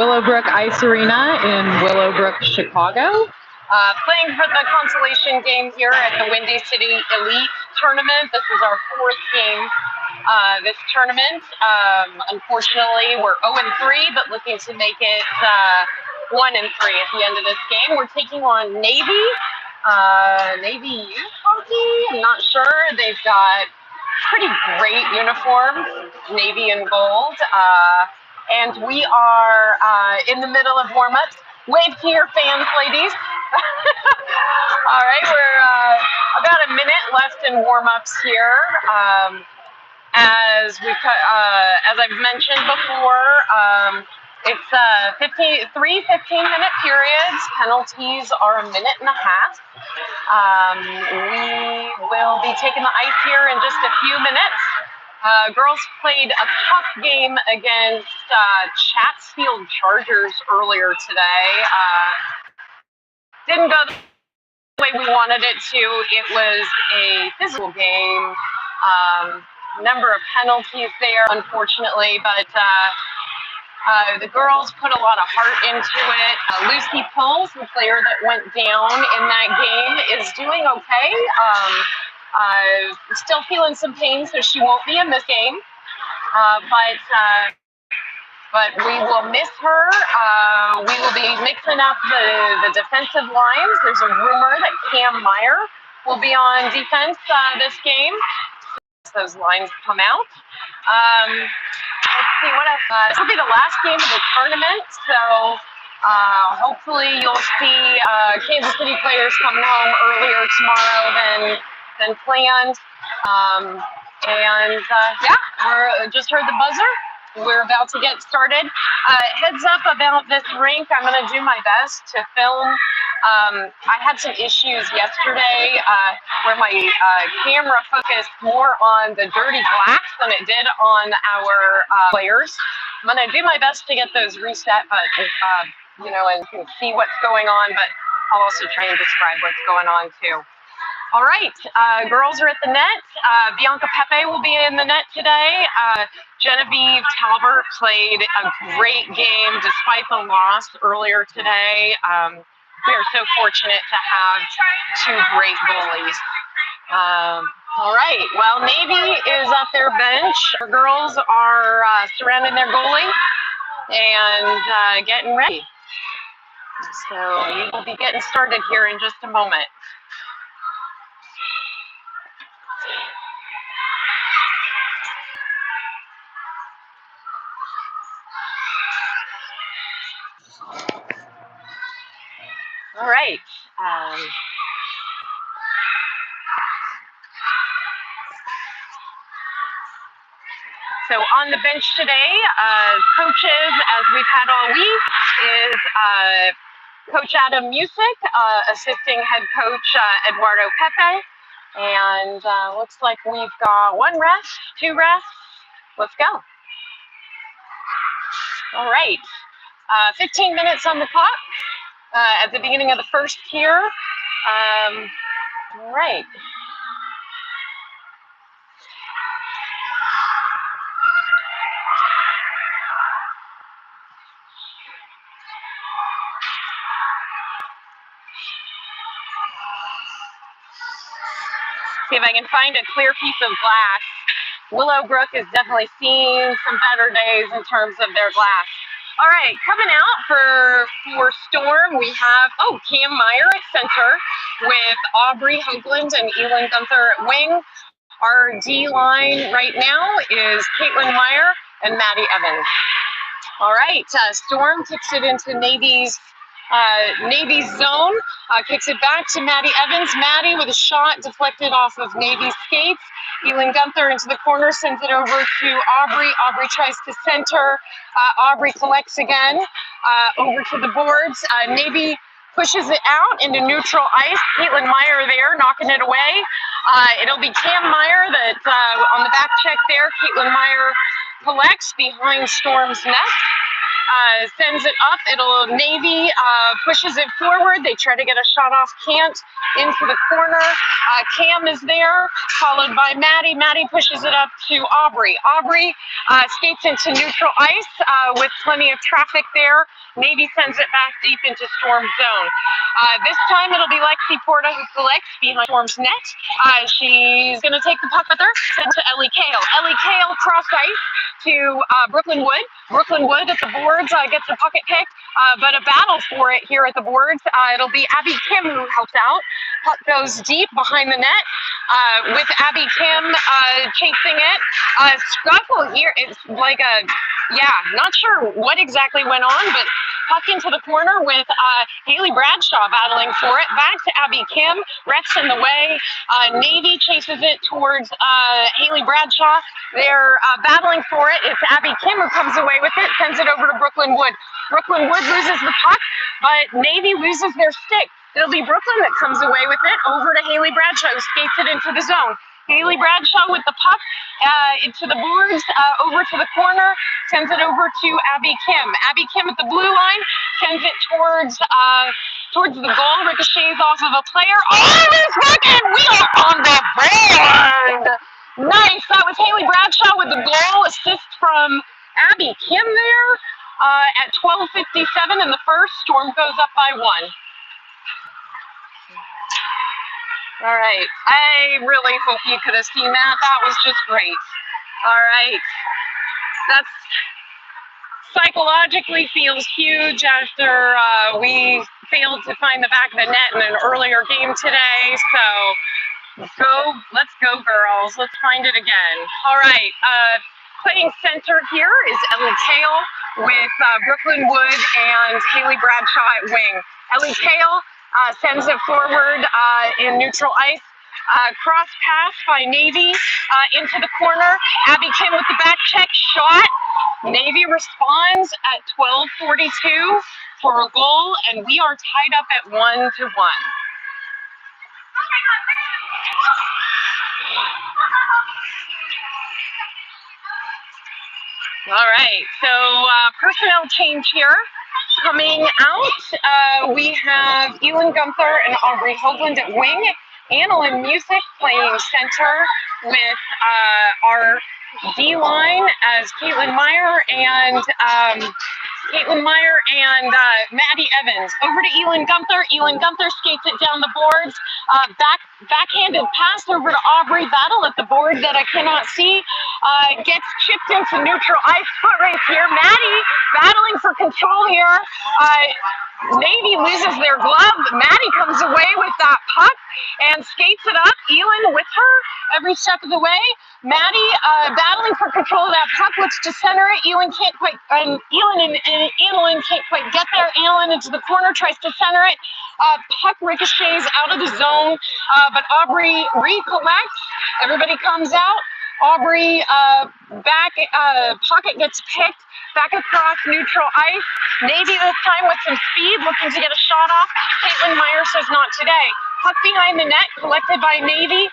Willowbrook Ice Arena in Willowbrook, Chicago. Playing for the consolation game here at the Windy City Elite Tournament. This is our fourth game this tournament. Unfortunately, we're 0-3, but looking to make it 1-3 at the end of this game. We're taking on Navy. Navy youth hockey? I'm not sure. They've got pretty great uniforms, navy and gold. And we are in the middle of warm-ups. Wave to your fans, ladies. All right, we're about a minute left in warm-ups here. As I've mentioned before, it's three 15-minute periods. Penalties are a minute and a half. We will be taking the ice here in just a few minutes. Girls played a tough game against Chatsfield Chargers earlier today. Didn't go the way we wanted it to. It was a physical game. Number of penalties there, unfortunately, but the girls put a lot of heart into it. Lucy Pulse, the player that went down in that game, is doing okay. Still feeling some pain, so she won't be in this game. But we will miss her. We will be mixing up the defensive lines. There's a rumor that Cam Meyer will be on defense this game. Those lines come out. Let's see what else. This will be the last game of the tournament, so hopefully you'll see Kansas City players coming home earlier tomorrow than planned. We just heard the buzzer. We're about to get started. Heads up about this rink. I'm going to do my best to film. I had some issues yesterday where my camera focused more on the dirty glass than it did on our players. I'm going to do my best to get those reset, but and you can see what's going on, but I'll also try and describe what's going on too. All right, girls are at the net. Bianca Pepe will be in the net today. Genevieve Talbert played a great game despite the loss earlier today. We are so fortunate to have two great goalies. All right, well, Navy is at their bench. Our girls are surrounding their goalie and getting ready. So we will be getting started here in just a moment. All right. So on the bench today, coaches, as we've had all week, is Coach Adam Music, assisting head coach Eduardo Pepe. And looks like we've got one rest, two rests. Let's go. All right. 15 minutes on the clock at the beginning of the first here. All right. See if I can find a clear piece of glass. Willowbrook is definitely seeing some better days in terms of their glass. All right, coming out for Storm, we have, Cam Meyer at center with Aubrey Hoagland and Elin Gunther at wing. Our D line right now is Caitlin Meyer and Maddie Evans. All right, Storm kicks it into Navy's zone, kicks it back to Maddie Evans. Maddie with a shot deflected off of Navy's skates. Elin Gunther into the corner, sends it over to Aubrey. Aubrey tries to center. Aubrey collects again, over to the boards. Navy pushes it out into neutral ice. Caitlin Meyer there, knocking it away. It'll be Cam Meyer that on the back check there. Caitlin Meyer collects behind Storm's net. sends it up. Navy pushes it forward. They try to get a shot off, can't, into the corner. Cam is there, followed by Maddie. Maddie pushes it up to Aubrey. Aubrey skates into neutral ice with plenty of traffic there. Navy sends it back deep into Storm zone. This time it'll be Lexi Porta who collects behind Storm's net. She's going to take the puck with her, send to Ellie Kale. Ellie Kale cross ice to Brooklyn Wood. Brooklyn Wood at the boards gets the pocket pick, but a battle for it here at the boards. It'll be Abby Kim who helps out. Puck goes deep behind the net with Abby Kim chasing it. Scuffle here. It's like not sure what exactly went on, but puck into the corner with Haley Bradshaw battling for it. Back to Abby Kim. Ref's in the way. Navy chases it towards Haley Bradshaw. They're battling for it. It's Abby Kim who comes away with it, sends it over to Brooklyn Wood. Brooklyn Wood loses the puck, but Navy loses their stick. It'll be Brooklyn that comes away with it over to Haley Bradshaw, who skates it into the zone. Haley Bradshaw with the puck into the boards, over to the corner, sends it over to Abby Kim. Abby Kim at the blue line, sends it towards the goal, ricochets off of a player. Oh, this fucking, we are on the board! Nice, that was Haley Bradshaw with the goal, assist from Abby Kim there at 12:57 in the first. Storm goes up by 1. All right, I really hope you could have seen that. That was just great. All right, that's psychologically feels huge after we failed to find the back of the net in an earlier game today. So let's go girls. Let's find it again. All right, playing center here is Ellie Kale with Brooklyn Wood and Haley Bradshaw at wing. Ellie Kale sends it forward in neutral ice. Cross pass by Navy into the corner. Abby Kim with the back check shot. Navy responds at 12:42 for a goal, and we are tied up at 1-1. All right, so personnel change here. Coming out, we have Elin Gunther and Aubrey Hoagland at wing. Annalyn Music playing center with our D-line as Caitlin Meyer and Maddie Evans. Over to Elin Gunther. Elin Gunther skates it down the boards. Backhanded pass over to Aubrey. Battle at the board that I cannot see. Gets chipped into neutral ice. Foot race here. Maddie battling for control here. Navy loses their glove. Maddie comes away with that puck and skates it up. Elin with her every step of the way. Maddie battling for control of that puck, looks to center it. Elin can't quite, Elin and Annalyn can't quite get there. Annalyn into the corner, tries to center it. Puck ricochets out of the zone, but Aubrey recollects. Everybody comes out. Aubrey pocket gets picked. Back across neutral ice. Navy this time with some speed, looking to get a shot off. Caitlin Meyer says not today. Puck behind the net, collected by Navy.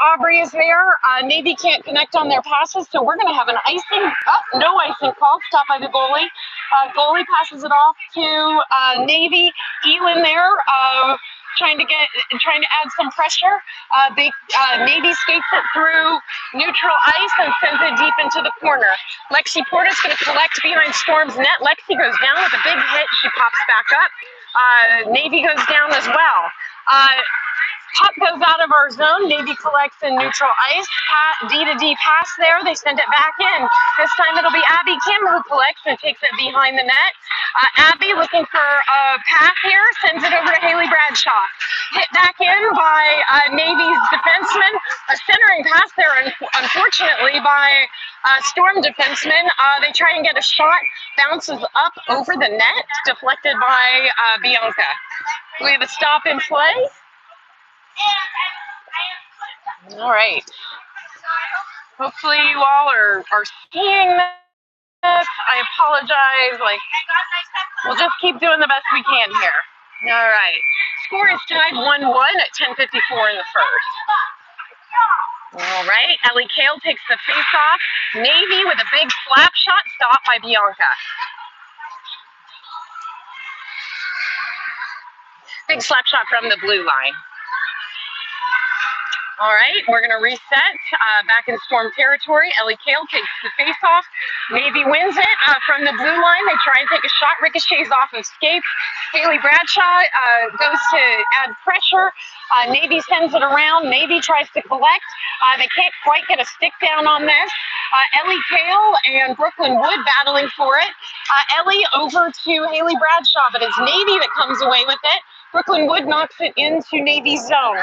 Aubrey is there. Navy can't connect on their passes, so we're going to have an icing. Oh, no icing call. Stopped by the goalie. Goalie passes it off to Navy. Elin there, trying to add some pressure. Navy skates it through neutral ice and sends it deep into the corner. Lexi Porta's going to collect behind Storm's net. Lexi goes down with a big hit. She pops back up. Navy goes down as well. Puck goes out of our zone. Navy collects in neutral ice. D-to-D pass there. They send it back in. This time it'll be Abby Kim who collects and takes it behind the net. Abby looking for a pass here. Sends it over to Haley Bradshaw. Hit back in by Navy's defenseman. A centering pass there, unfortunately, by Storm defenseman. They try and get a shot. Bounces up over the net. Deflected by Bianca. We have a stop in play. All right. Hopefully you all are seeing this. I apologize. We'll just keep doing the best we can here. All right. Score is tied 1-1 at 10:54 in the first. All right. Ellie Kale takes the face-off. Navy with a big slap shot, stopped by Bianca. Big slap shot from the blue line. All right, we're going to reset back in Storm territory. Ellie Kale takes the face-off. Navy wins it from the blue line. They try and take a shot. Ricochets off of skates. Haley Bradshaw goes to add pressure. Navy sends it around. Navy tries to collect. They can't quite get a stick down on this. Ellie Kale and Brooklyn Wood battling for it. Ellie over to Haley Bradshaw, but it's Navy that comes away with it. Brooklyn Wood knocks it into Navy's zone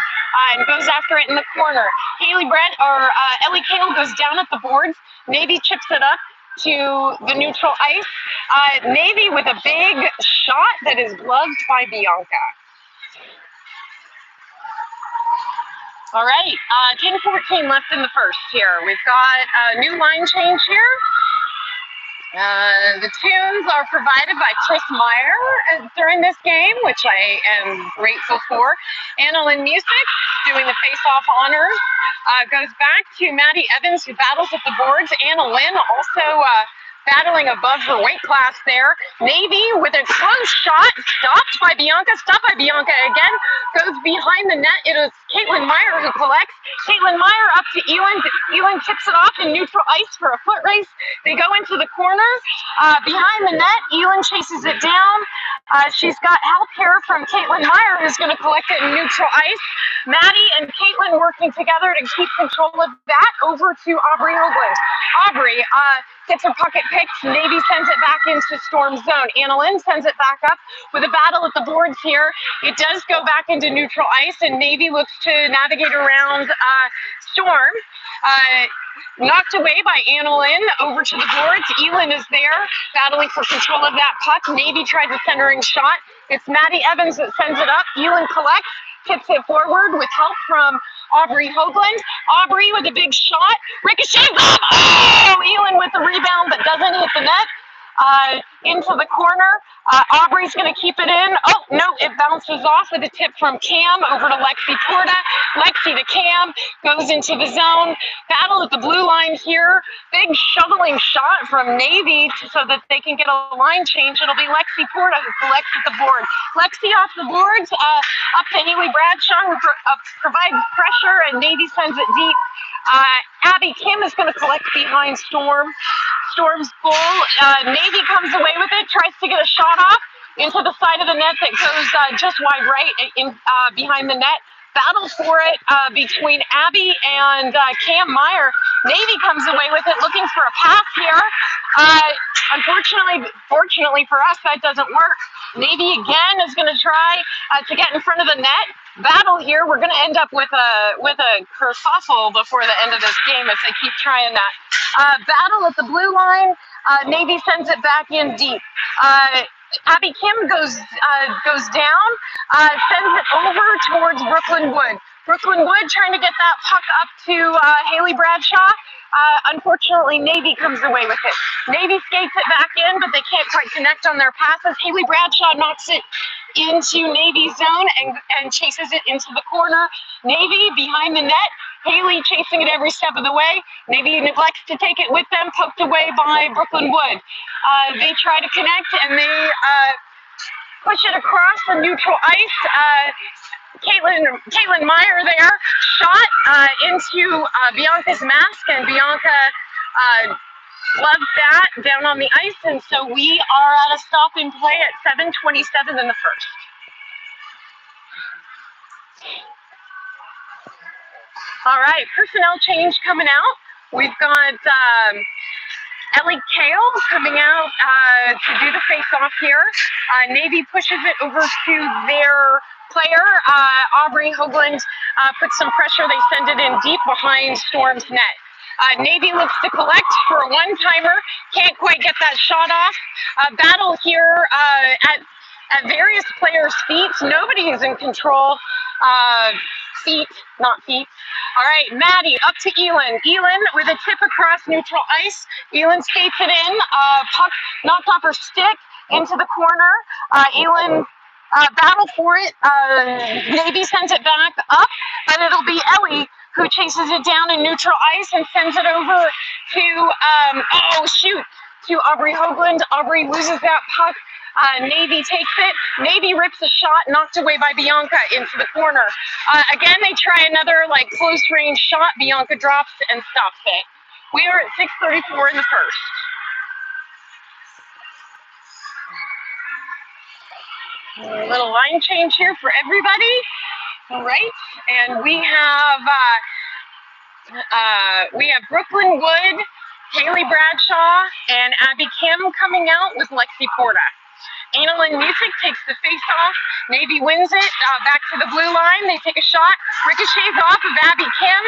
and goes after it in the corner. Ellie Kale goes down at the boards. Navy chips it up to the neutral ice. Navy with a big shot that is gloved by Bianca. All right, 10-14 left in the first here. We've got a new line change here. The tunes are provided by Chris Meyer during this game, which I am grateful for. Annalyn Music doing the face-off honors. Goes back to Maddie Evans, who battles at the boards. Annalyn also battling above her weight class there. Navy with a close shot, stopped by Bianca again, goes behind the net. It is Caitlin Meyer who collects. Caitlin Meyer up to Elin. Elin tips it off in neutral ice for a foot race. They go into the corner. Behind the net, Elin chases it down. She's got help here from Caitlin Meyer, who's going to collect it in neutral ice. Maddie and Caitlin working together to keep control of that. Over to Aubrey Hoagland. Aubrey gets her puck picked. Navy sends it back into Storm zone. Annalyn sends it back up with a battle at the boards here. It does go back into neutral ice, and Navy looks to navigate around Storm. Knocked away by Annalyn over to the boards. Elin is there battling for control of that puck. Navy tries a centering shot. It's Maddie Evans that sends it up. Elin collects, tips it forward with help from Aubrey Hoagland. Aubrey with a big shot. Ricochets off. Oh! Elin with the rebound, but doesn't hit the net. Into the corner. Aubrey's going to keep it in. Oh, no, it bounces off with a tip from Cam over to Lexi Porta. Lexi to Cam, goes into the zone. Battle at the blue line here. Big shoveling shot from Navy so that they can get a line change. It'll be Lexi Porta who collects at the board. Lexi off the boards, up to Haley Bradshaw, who provides pressure, and Navy sends it deep. Abby Kim is going to collect behind Storm. Storm's goal. Navy comes away with it, tries to get a shot off into the side of the net that goes just wide right behind the net. Battle for it between Abby and Cam Meyer. Navy comes away with it, looking for a pass here. Fortunately for us, that doesn't work. Navy again is going to try to get in front of the net. Battle here. We're going to end up with a kerfuffle before the end of this game if they keep trying that. Battle at the blue line. Navy sends it back in deep. Abby Kim goes down, sends it over towards Brooklyn Wood. Brooklyn Wood trying to get that puck up to Haley Bradshaw. Unfortunately, Navy comes away with it. Navy skates it back in, but they can't quite connect on their passes. Haley Bradshaw knocks it into Navy's zone and chases it into the corner. Navy behind the net. Haley chasing it every step of the way. Navy neglects to take it with them, poked away by Brooklyn Wood. They try to connect, and they push it across the neutral ice. Caitlin Meyer there, shot into Bianca's mask, and Bianca loves that down on the ice, and so we are at a stop in play at 7:27 in the first. All right, personnel change coming out. We've got Ellie Kale coming out to do the face-off here. Navy pushes it over to their player. Aubrey Hoagland puts some pressure. They send it in deep behind Storm's net. Navy looks to collect for a one-timer. Can't quite get that shot off. Battle here at various players' feet. Nobody is in control. Feet, not feet. All right, Maddie up to Elin. Elin with a tip across neutral ice. Elin skates it in. Puck knocked off her stick into the corner. Elin battle for it. Navy sends it back up, but it'll be Ellie who chases it down in neutral ice and sends it over to, to Aubrey Hoagland. Aubrey loses that puck. Navy takes it. Navy rips a shot, knocked away by Bianca into the corner. Again, they try another like close range shot. Bianca drops and stops it. We are at 6:34 in the first. A little line change here for everybody. All right, and we have Brooklyn Wood, Haley Bradshaw, and Abby Kim coming out with Lexi Porta. Annalyn Music takes the face-off. Navy wins it. Back to the blue line. They take a shot. Ricochets off of Abby Kim.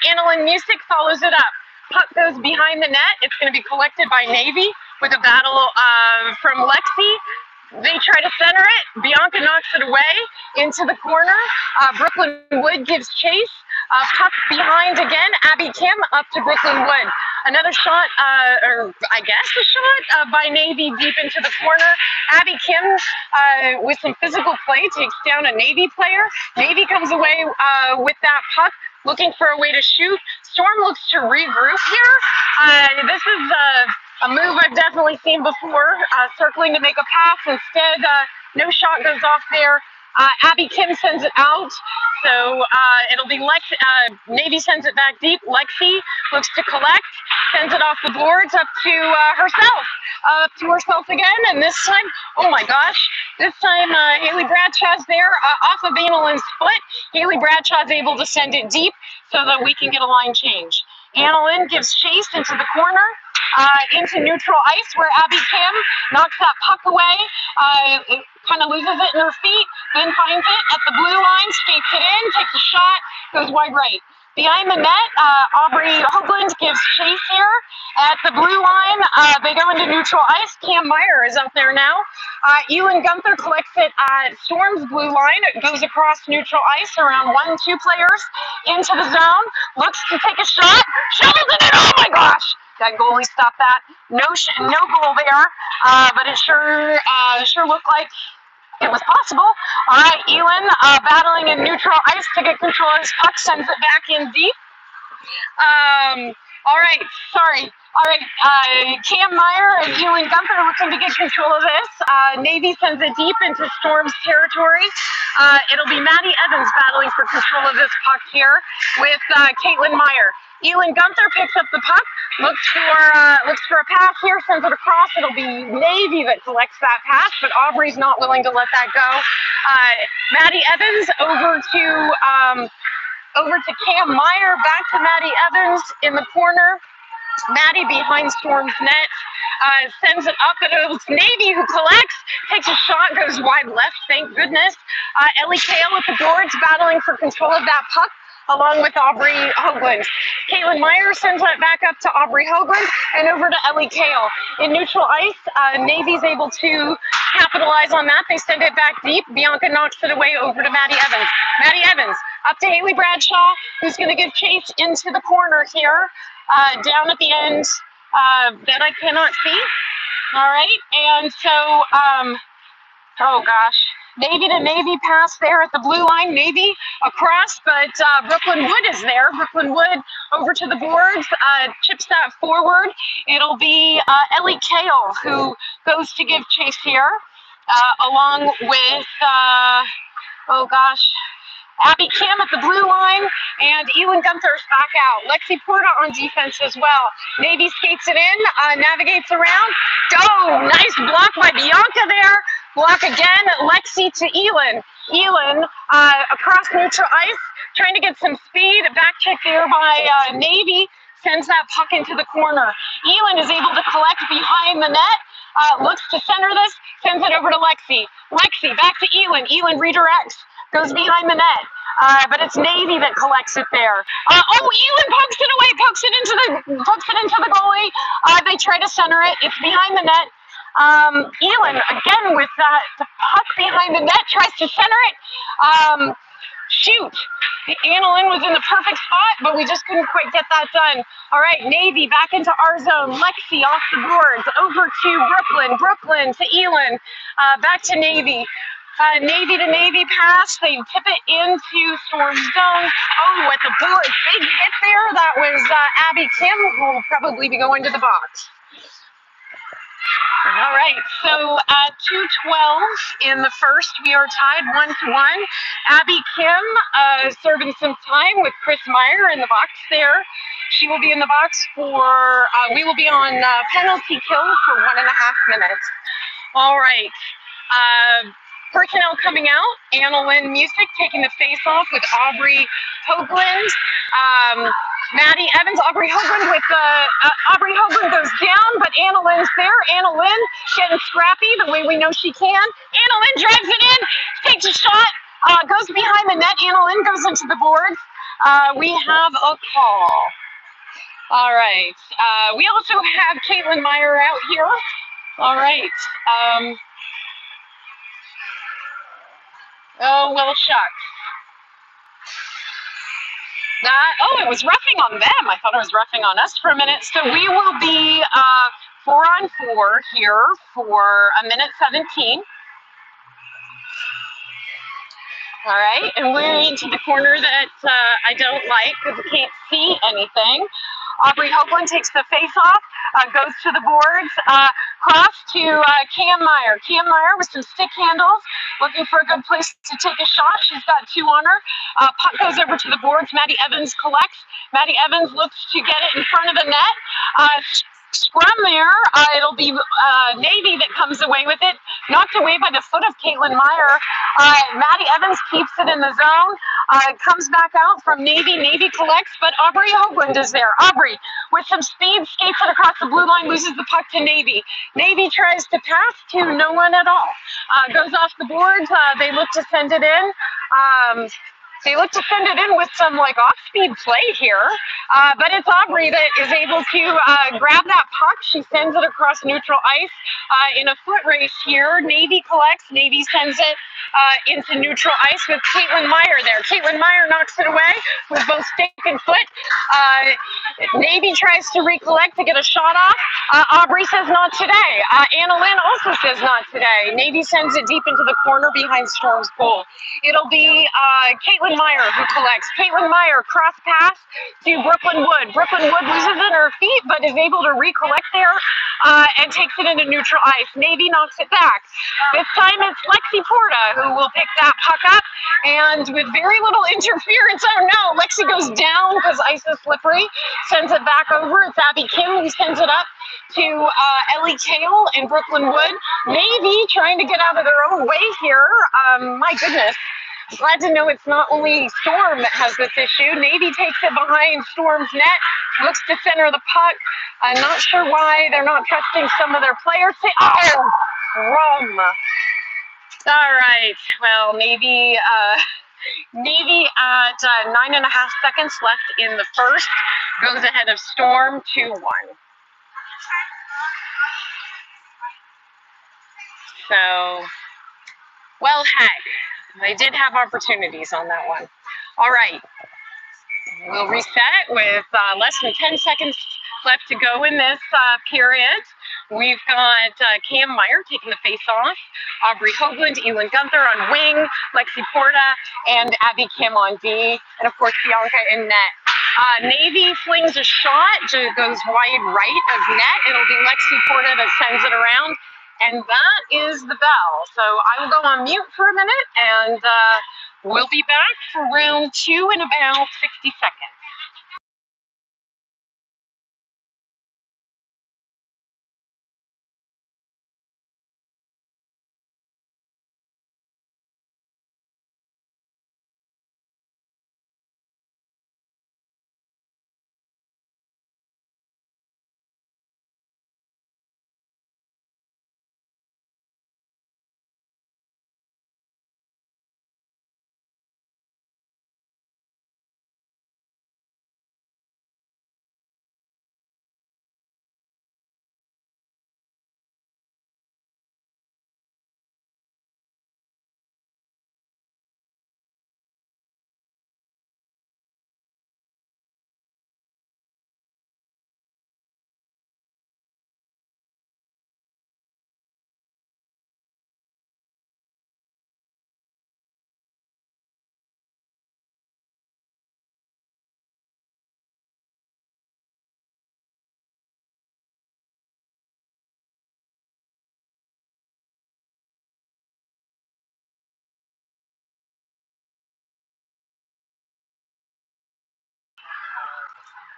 Annalyn Music follows it up. Puck goes behind the net. It's going to be collected by Navy with a battle from Lexi. They try to center it. Bianca knocks it away into the corner. Brooklyn Wood gives chase. Puck behind again. Abby Kim up to Brooklyn Wood. Another shot, or I guess a shot by Navy deep into the corner. Abby Kim, with some physical play, takes down a Navy player. Navy comes away with that puck, looking for a way to shoot. Storm looks to regroup here. This is a move I've definitely seen before, circling to make a pass. Instead, no shot goes off there. Abby Kim sends it out, so it'll be Navy sends it back deep. Lexi looks to collect, sends it off the boards up to herself again, and this time, oh my gosh, this time Haley Bradshaw's there off of Annalyn's foot. Haley Bradshaw's able to send it deep so that we can get a line change. Annalyn gives chase into the corner. Into neutral ice where Abby Kim knocks that puck away, kind of loses it in her feet, then finds it at the blue line, skates it in, takes a shot, goes wide right. Behind the net, Aubrey Hoagland gives chase here at the blue line. They go into neutral ice. Cam Meyer is up there now. Elin Gunther collects it at Storm's blue line. It goes across neutral ice around 1-2 players into the zone. Looks to take a shot. Shovels it in. Oh my gosh! That goalie stopped that. No goal there, but it sure looked like it was possible. All right, Elin battling in neutral ice to get control of his puck, sends it back in deep. All right, sorry. All right, Cam Meyer and Elin Gunther looking to get control of this. Navy sends it deep into Storm's territory. It'll be Maddie Evans battling for control of this puck here with Caitlin Meyer. Elin Gunther picks up the puck, looks for a pass here, sends it across. It'll be Navy that collects that pass, but Aubrey's not willing to let that go. Maddie Evans over to Cam Meyer, back to Maddie Evans in the corner. Maddie behind Storm's net, sends it up, and it was Navy who collects, takes a shot, goes wide left, thank goodness. Ellie Kale at the boards, battling for control of that puck, along with Aubrey Hoagland. Caitlin Meyer sends that back up to Aubrey Hoagland and over to Ellie Kale. In neutral ice, Navy's able to capitalize on that. They send it back deep. Bianca knocks it away over to Maddie Evans. Maddie Evans up to Haley Bradshaw, who's going to give chase into the corner here, down at the end that I cannot see. All right, and so, oh gosh. Navy to Navy pass there at the blue line. Navy across, but Brooklyn Wood is there. Brooklyn Wood over to the boards, chips that forward. It'll be Ellie Kale who goes to give chase here, along with, oh gosh, Abby Kim at the blue line, and Elin Gunther's back out. Lexi Porta on defense as well. Navy skates it in, navigates around. Oh, nice block by Bianca there. Block again, Lexi to Elin. Elin across neutral ice, trying to get some speed. Back check there by Navy, sends that puck into the corner. Elin is able to collect behind the net, looks to center this, sends it over to Lexi. Lexi back to Elin. Elin redirects, goes behind the net, but it's Navy that collects it there. Elin pokes it away, pokes it into the goalie. They try to center it. It's behind the net. Elin again with the puck behind the net, tries to center it. Shoot, Annalyn was in the perfect spot, but we just couldn't quite get that done. All right, Navy back into our zone. Lexi off the boards, over to Brooklyn. Brooklyn to Elin, back to Navy. Navy to Navy pass. They tip it into Storm's zone. Oh, at the boards, big hit there. That was Abby Kim, who will probably be going to the box. All right, so 2:12 in the first, we are tied 1-1. Abby Kim serving some time with Chris Meyer in the box there. She will be in the box for, we will be on penalty kill for 1.5 minutes. All right. Personnel coming out. Anna Lynn Music taking the face off with Aubrey Hoagland. Maddie Evans, Aubrey Hoagland with Aubrey Hoagland goes down, but Anna Lynn's there. Anna Lynn getting scrappy the way we know she can. Anna Lynn drives it in, takes a shot, goes behind the net. Anna Lynn goes into the boards. We have a call. All right. We also have Caitlin Meyer out here. All right. Oh, well, shucks. It was roughing on them. I thought it was roughing on us for a minute. So we will be 4-on-4 here for 1:17. All right, and we're into the corner that I don't like because I can't see anything. Aubrey Hoagland takes the face off, goes to the boards, cross to Cam Meyer. Cam Meyer with some stick handles, looking for a good place to take a shot. She's got 2 on her. Puck goes over to the boards. Maddie Evans collects. Maddie Evans looks to get it in front of the net. Scrum there. It'll be Navy that comes away with it. Knocked away by the foot of Caitlin Meyer. Maddie Evans keeps it in the zone. It comes back out from Navy. Navy collects, but Aubrey Hoagland is there. Aubrey, with some speed, skates it across the blue line, loses the puck to Navy. Navy tries to pass to no one at all. Goes off the boards. They look to send it in. They look to send it in with some off-speed play here, but it's Aubrey that is able to grab that puck. She sends it across neutral ice in a foot race here. Navy collects. Navy sends it into neutral ice with Caitlin Meyer there. Caitlin Meyer knocks it away with both stick and foot. Navy tries to recollect to get a shot off. Aubrey says not today. Anna Lynn also says not today. Navy sends it deep into the corner behind Storm's goal. It'll be Caitlin Meyer who collects. Caitlin Meyer cross pass to Brooklyn Wood. Brooklyn Wood loses it her feet, but is able to recollect there and takes it into neutral ice. Navy knocks it back. This time it's Lexi Porta who will pick that puck up, and with very little interference, oh no, Lexi goes down because ice is slippery, sends it back over. It's Abby Kim who sends it up to Ellie Kale in Brooklyn Wood. Navy trying to get out of their own way here. My goodness. Glad to know it's not only Storm that has this issue. Navy takes it behind Storm's net, looks to center the puck. I'm not sure why they're not trusting some of their players. Rum. All right. Well, Navy at 9.5 seconds left in the first goes ahead of Storm 2-1. So, well, heck. They did have opportunities on that one. All right. We'll reset with less than 10 seconds left to go in this period. We've got Cam Meyer taking the face off, Aubrey Hoagland, Elin Gunther on wing, Lexi Porta, and Abby Kim on D, and of course Bianca in net. Navy flings a shot, goes wide right of net. It'll be Lexi Porta that sends it around. And that is the bell. So I will go on mute for a minute, and we'll be back for round 2 in about 60 seconds.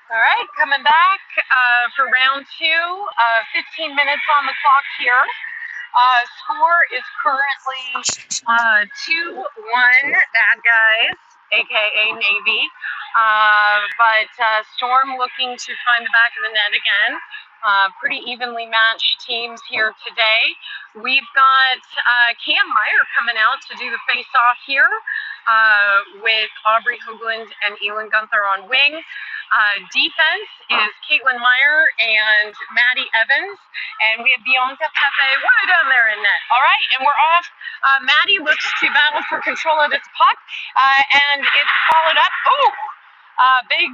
All right, coming back for round two. 15 minutes on the clock here. Score is currently 2-1 bad guys, aka Navy. But Storm looking to find the back of the net again. Pretty evenly matched teams here today. We've got Cam Meyer coming out to do the face-off here with Aubrey Hoagland and Elin Gunther on wing. Defense is Caitlin Meyer and Maddie Evans. And we have Bianca Pepe way down there in net. All right, and we're off. Maddie looks to battle for control of this puck, and it's followed up. Oh, big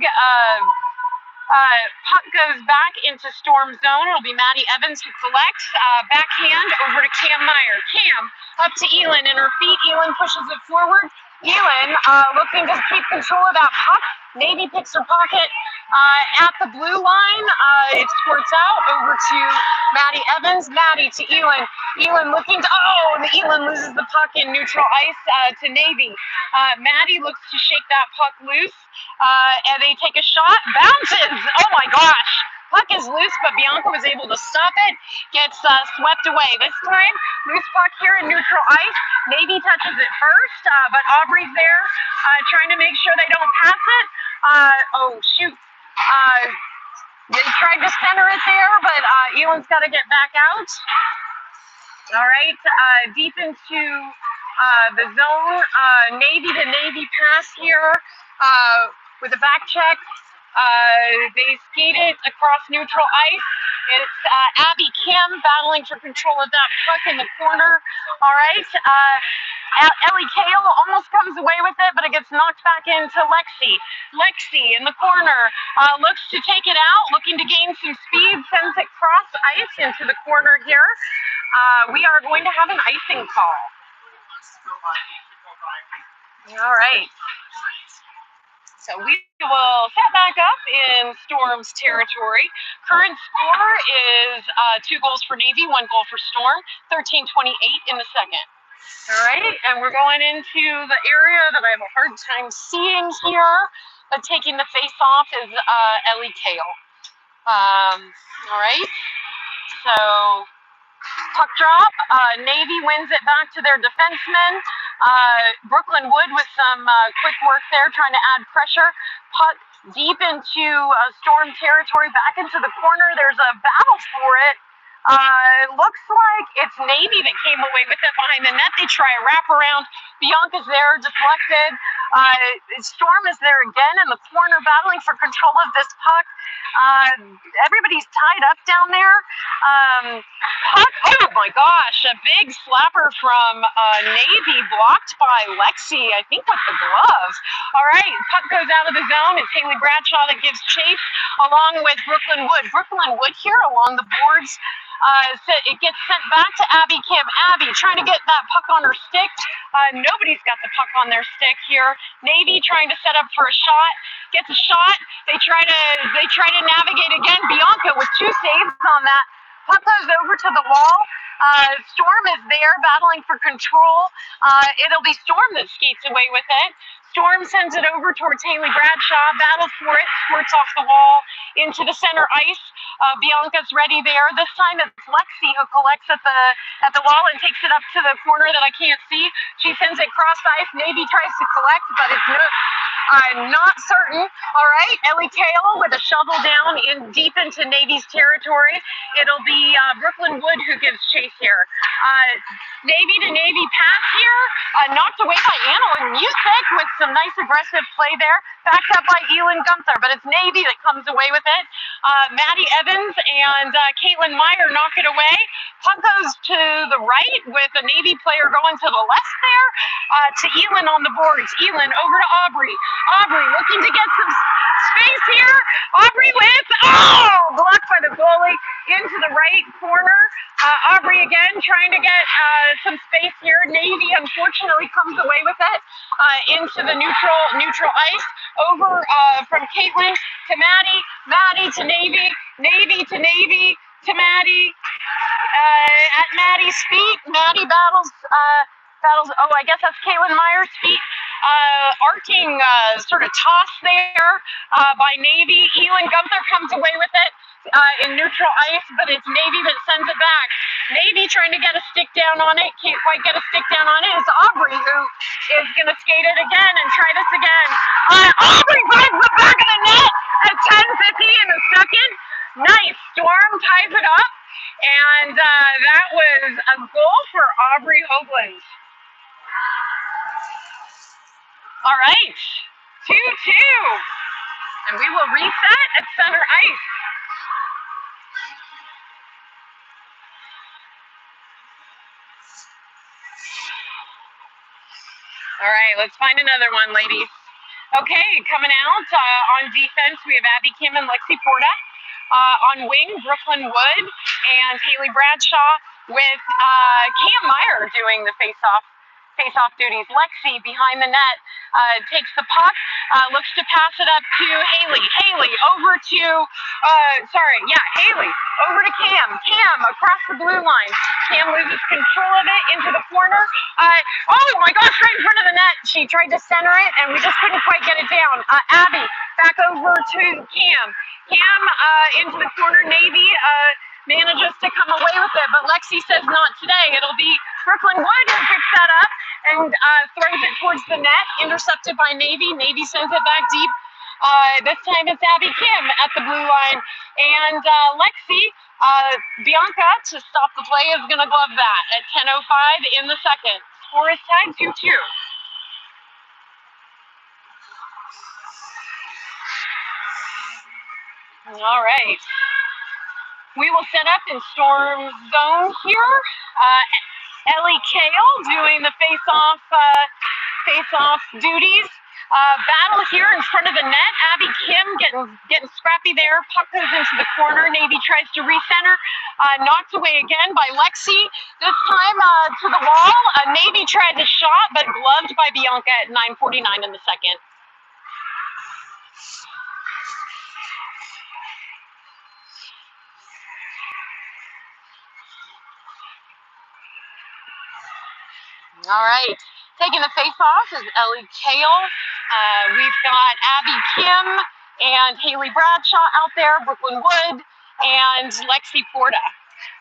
puck goes back into Storm zone. It'll be Maddie Evans who collects. Backhand over to Cam Meyer. Cam up to Elin and her feet. Elin pushes it forward. Elin looking to keep control of that puck. Navy picks her pocket at the blue line. It squirts out over to Maddie Evans. Maddie to Elin. Elin looking to, and Elin loses the puck in neutral ice to Navy. Maddie looks to shake that puck loose, and they take a shot. Bounces! Oh my gosh! Puck is loose, but Bianca was able to stop it. Gets swept away. This time, loose puck here in neutral ice. Navy touches it first, but Aubrey's there trying to make sure they don't pass it. Oh, shoot. They tried to center it there, but Elin's got to get back out. All right, deep into the zone. Navy to Navy pass here with a back check. They skate it across neutral ice. It's Abby Kim battling for control of that puck in the corner. All right. Ellie Kale almost comes away with it, but it gets knocked back into Lexi. Lexi in the corner looks to take it out, looking to gain some speed, sends it cross ice into the corner here. We are going to have an icing call. All right. So we will set back up in Storm's territory. Current score is 2 goals for Navy, 1 goal for Storm, 13:28 in the second. All right, and we're going into the area that I have a hard time seeing here, but taking the face-off is Ellie Kale. All right, so puck drop. Navy wins it back to their defensemen. Brooklyn Wood with some quick work there, trying to add pressure. Puck deep into Storm territory, back into the corner. There's a battle for it. Looks like it's Navy that came away with it behind the net. They try a wraparound. Bianca's there, deflected. Storm is there again in the corner, battling for control of this puck. Everybody's tied up down there. Puck, oh my gosh, a big slapper from Navy, blocked by Lexi, I think with the glove. All right, puck goes out of the zone. It's Haley Bradshaw that gives chase along with Brooklyn Wood. Brooklyn Wood here along the boards. It gets sent back to Abby Kim. Abby trying to get that puck on her stick. Nobody's got the puck on their stick here. Navy trying to set up for a shot. Gets a shot. They try to navigate again. Bianca with 2 saves on that. Puck goes over to the wall. Storm is there battling for control. It'll be Storm that skates away with it. Storm sends it over towards Haley Bradshaw, battles for it, squirts off the wall into the center ice. Bianca's ready there. This time it's Lexi who collects at the wall and takes it up to the corner that I can't see. She sends it cross ice. Navy tries to collect, but it's not certain. All right, Ellie Kale with a shovel down deep into Navy's territory. It'll be Brooklyn Wood who gives chase here. Navy to Navy pass here, knocked away by Anna Music with some nice aggressive play there, backed up by Elin Gunther, but it's Navy that comes away with it. Maddie Evans and Caitlin Meyer knock it away. Puck goes to the right with a Navy player going to the left there, to Elin on the boards. Elin over to Aubrey. Aubrey looking to get some space here. Aubrey with, blocked by the goalie into the right corner. Aubrey again trying to get some space here. Navy unfortunately comes away with it into the neutral ice. Over from Caitlin to Maddie. Maddie to Navy. Navy to Navy to Maddie. At Maddie's feet. Maddie battles. I guess that's Caitlin Meyer's feet. arcing sort of toss there by Navy. Elin Gunther comes away with it in neutral ice, but it's Navy that sends it back. Navy trying to get a stick down on it, can't quite get a stick down on it. It's Aubrey who is going to skate it again and try this again. Aubrey finds the back of the net at 10:50 in the second. Nice. Storm ties it up, and that was a goal for Aubrey Hoagland. All right, 2-2, and we will reset at center ice. All right, let's find another one, ladies. Okay, coming out on defense, we have Abby Kim and Lexi Porta. On wing, Brooklyn Wood and Haley Bradshaw, with Cam Meyer doing the face-off duties. Lexi behind the net takes the puck, looks to pass it up to Haley. Haley over to, Haley over to Cam. Cam across the blue line. Cam loses control of it into the corner. Oh my gosh, right in front of the net. She tried to center it, and we just couldn't quite get it down. Abby back over to Cam. Cam into the corner. Navy manages to come away with it, but Lexi says not today. It'll be Brooklyn Wood who picks that up and throws it towards the net, intercepted by Navy. Navy sends it back deep. This time it's Abby Kim at the blue line, and Lexi, Bianca, to stop the play, is going to glove that at 10:05 in the second. Score is tied 2-2. All right. We will set up in storm zone here. Ellie Kale doing the face-off duties. Battle here in front of the net. Abby Kim getting scrappy there. Puck goes into the corner. Navy tries to recenter. Knocked away again by Lexi. This time to the wall. Navy tried the shot, but gloved by Bianca at 9:49 in the second. All right, taking the face-off is Ellie Kale. We've got Abby Kim and Haley Bradshaw out there, Brooklyn Wood, and Lexi Porta.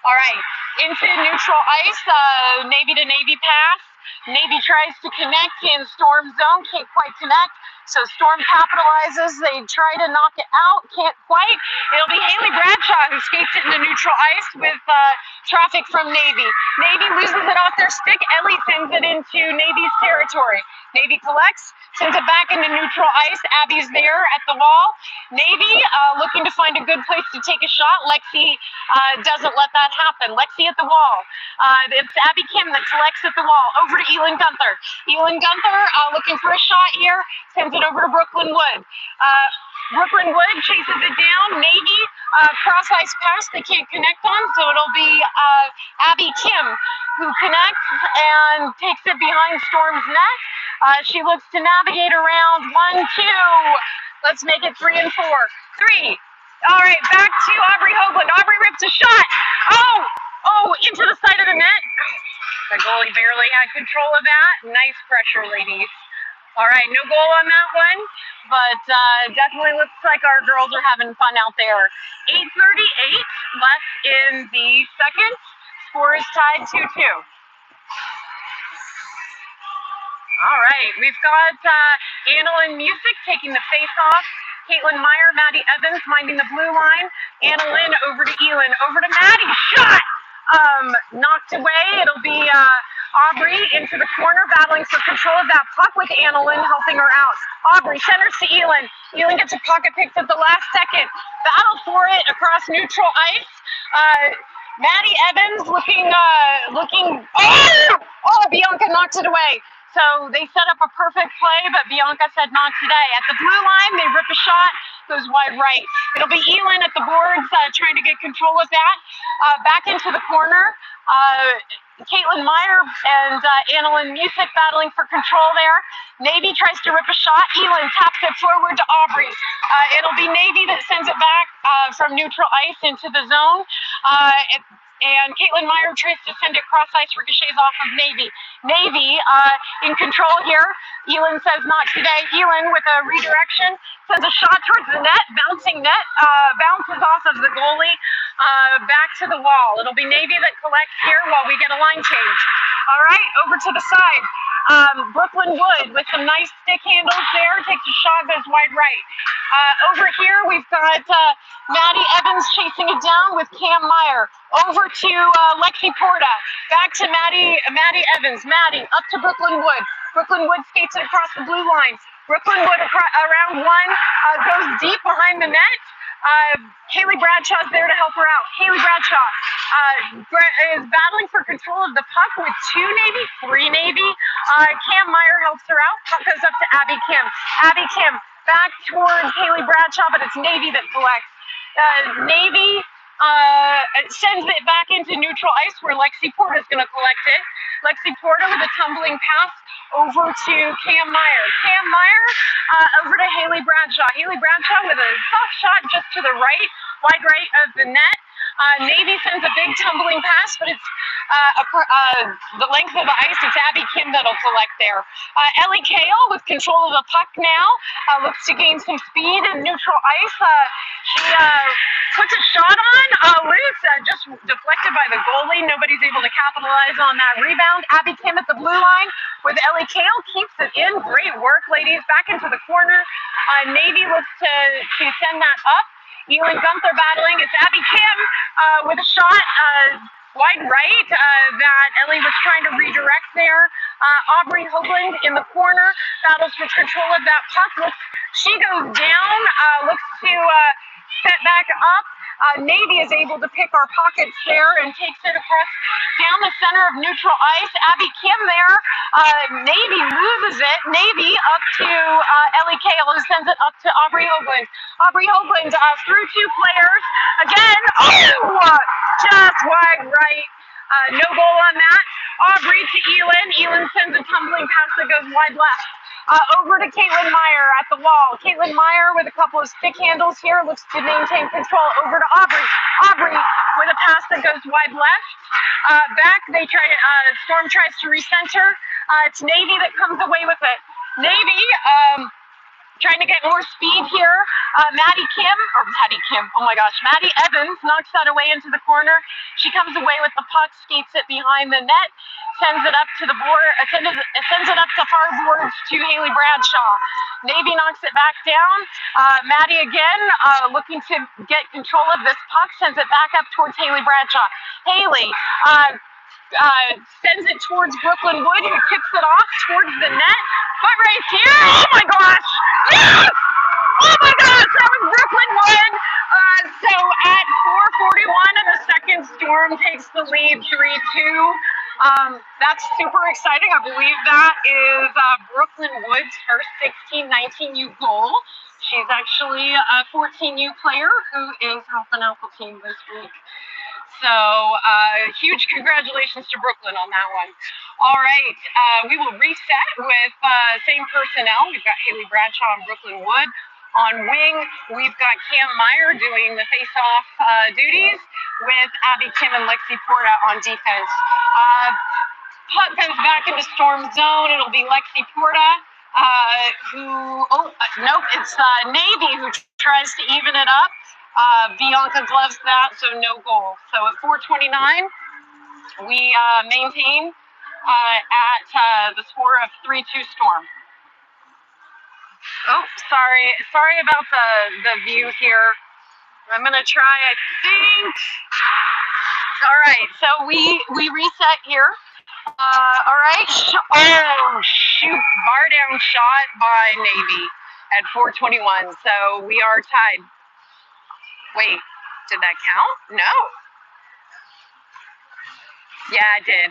All right, into neutral ice, Navy to Navy pass. Navy tries to connect in storm zone, can't quite connect. So Storm capitalizes. They try to knock it out, can't quite. It'll be Haley Bradshaw who skates it into neutral ice with traffic from Navy. Navy loses it off their stick. Ellie sends it into Navy's territory. Navy collects, sends it back into neutral ice. Abby's there at the wall. Navy looking to find a good place to take a shot. Lexi doesn't let that happen. Lexi at the wall. It's Abby Kim that collects at the wall. Over to Elin Gunther. Elin Gunther looking for a shot here. Sends it over to Brooklyn Wood. Brooklyn Wood chases it down. Navy cross ice pass they can't connect on, so it'll be Abby Kim who connects and takes it behind Storm's net. She looks to navigate around 1, 2. Let's make it 3 and 4. 3. All right, back to Aubrey Hoagland. Aubrey rips a shot. Oh, into the side of the net. The goalie barely had control of that. Nice pressure, ladies. All right, no goal on that one, but definitely looks like our girls are having fun out there. 8:38 left in the second. Score is tied 2-2. All right, we've got Annalyn Music taking the face-off. Caitlin Meyer, Maddie Evans minding the blue line. Annalyn over to Elin, over to Maddie. Shot! Knocked away. It'll be Aubrey into the corner, battling for control of that puck with Annalyn helping her out. Aubrey centers to Elin. Elin gets a pocket picked at the last second. Battle for it across neutral ice. Maddie Evans looking. Oh, Bianca knocked it away. So they set up a perfect play, but Bianca said not today. At the blue line, they rip a shot, goes wide right. It'll be Elin at the boards trying to get control of that. Back into the corner. Caitlin Meyer and Annalyn Music battling for control there. Navy tries to rip a shot. Elin taps it forward to Aubrey. It'll be Navy that sends it back from neutral ice into the zone. and Caitlin Meyer tries to send it cross ice, ricochets off of Navy. Navy in control here. Elin says not today. Elin with a redirection sends a shot towards the net, bouncing net, bounces off of the goalie, back to the wall. It'll be Navy that collects here while we get a line change. All right, over to the side. Brooklyn Wood with some nice stick handles there, takes a shot, goes wide right. Over here, we've got Maddie Evans chasing it down with Cam Meyer. Over to Lexi Porta. Back to Maddie Evans. Maddie up to Brooklyn Wood. Brooklyn Wood skates it across the blue line. Brooklyn Wood around one, goes deep behind the net. Haley Bradshaw's there to help her out. Haley Bradshaw is battling for control of the puck with three Navy. Cam Meyer helps her out. Puck goes up to Abby Kim. Abby Kim back towards Haley Bradshaw, but it's Navy that collects. Navy sends it back into neutral ice where Lexi Porta is going to collect it. Lexi Porta with a tumbling pass over to Cam Meyer. Cam Meyer over to Haley Bradshaw. Haley Bradshaw with a soft shot just to the right, wide right of the net. Navy sends a big tumbling pass, but it's the length of the ice. It's Abby Kim that'll collect there. Ellie Kale with control of the puck now, looks to gain some speed in neutral ice. She puts a shot on, loose, just deflected by the goalie. Nobody's able to capitalize on that rebound. Abby Kim at the blue line with Ellie Kale, keeps it in. Great work, ladies. Back into the corner. Navy looks to send that up. Elin Gunther battling. It's Abby Kim with a shot wide right that Ellie was trying to redirect there. Aubrey Hoagland in the corner battles for control of that puck. She goes down, looks to set back up. Navy is able to pick our pockets there and takes it across down the center of neutral ice. Abby Kim there. Navy loses it. Navy up to Ellie Kale, who sends it up to Aubrey Hoagland. Aubrey Hoagland through two players. Again, just wide right. No goal on that. Aubrey to Elin. Elin sends a tumbling pass that goes wide left. Over to Caitlin Meyer at the wall. Caitlin Meyer with a couple of stick handles here, looks to maintain control. Over to Aubrey. Aubrey with a pass that goes wide left. Back, Storm tries to recenter. It's Navy that comes away with it. Navy trying to get more speed here. Maddie Evans knocks that away into the corner. She comes away with the puck, skates it behind the net, sends it up to the board, sends it up to far boards to Haley Bradshaw. Navy knocks it back down. Maddie again, looking to get control of this puck, sends it back up towards Haley Bradshaw. Haley sends it towards Brooklyn Wood, who kicks it off towards the net. But right here, oh my gosh! Yes! Oh my gosh, that was Brooklyn Wood. So at 4:41 in the second, Storm takes the lead 3-2. That's super exciting. I believe that is Brooklyn Wood's first 16-19U goal. She's actually a 14U player who is helping out the team this week. So huge congratulations to Brooklyn on that one. All right, we will reset with same personnel. We've got Haley Bradshaw and Brooklyn Wood. On wing, we've got Cam Meyer doing the face-off duties with Abby Kim and Lexi Porta on defense. Puck comes back into Storm zone. It'll be Lexi Porta it's Navy who tries to even it up. Bianca gloves that, so no goal. So at 4:29, we maintain at the score of 3-2 Storm. Oh, sorry about the view here. I'm gonna try, I think. All right, so we reset here. All right. Oh shoot! Bar down shot by Navy at 4:21. So we are tied. Wait, did that count? No. Yeah, it did.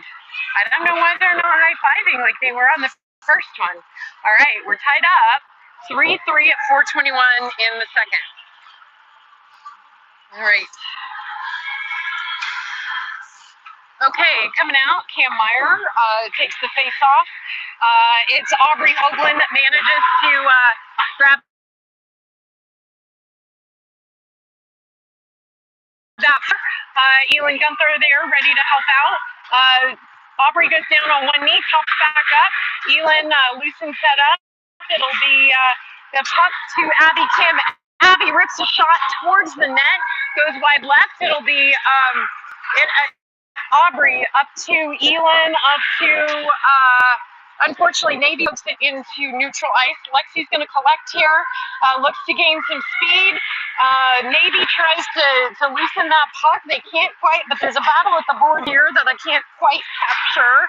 I don't know why they're not high-fiving like they were on the first one. All right, we're tied up 3-3 at 4:21 in the second. All right. Okay, coming out, Cam Meyer takes the face off. It's Aubrey Hoagland that manages to grab that. Elin Gunther there, ready to help out. Aubrey goes down on one knee, pops back up. Elin loosens that up. It'll be the puck to Abby Kim. Abby rips a shot towards the net, goes wide left. It'll be Aubrey up to Elin, up to unfortunately Navy looks it into neutral ice. Lexi's going to collect here, looks to gain some speed. Navy tries to loosen that puck. They can't quite, but there's a battle at the board here that I can't quite capture.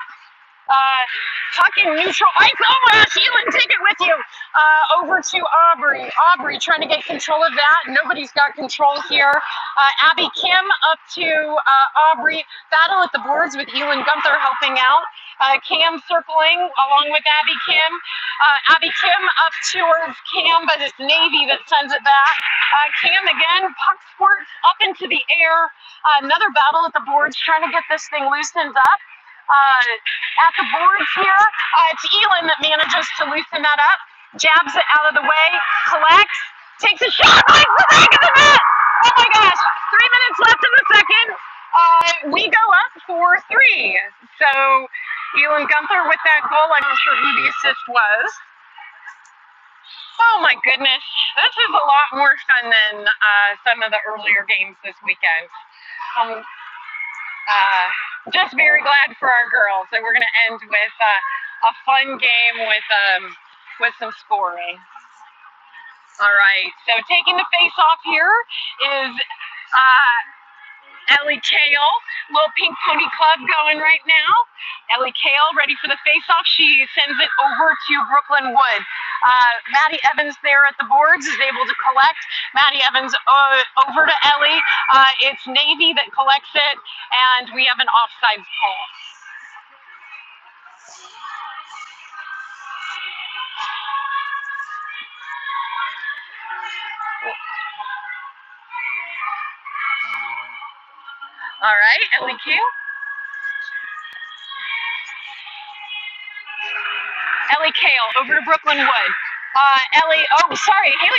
Puck in neutral ice. Oh my gosh, Elin, take it with you. Over to Aubrey. Aubrey trying to get control of that. Nobody's got control here. Abby Kim up to Aubrey. Battle at the boards with Elin Gunther helping out. Cam circling along with Abby Kim. Abby Kim up towards Cam, but it's Navy that sends it back. Cam again, puck squirts up into the air. Another battle at the boards trying to get this thing loosened up. At the boards here, it's Elin that manages to loosen that up, jabs it out of the way, collects, takes a shot, right in the back of the net! Oh my gosh, 3 minutes left in the second. We go up 4-3. So Elin Gunther with that goal. I'm not sure who the assist was. Oh my goodness, this is a lot more fun than some of the earlier games this weekend. Just very glad for our girls. So we're going to end with a fun game with some scoring. All right. So taking the face off here is Ellie Kale, little Pink Pony Club going right now. Ellie Kale ready for the face-off. She sends it over to Brooklyn Wood. Maddie Evans there at the boards is able to collect. Maddie Evans over to Ellie. It's Navy that collects it, and we have an offsides call. All right, Ellie Kale. Ellie Kale over to Brooklyn Wood. Haley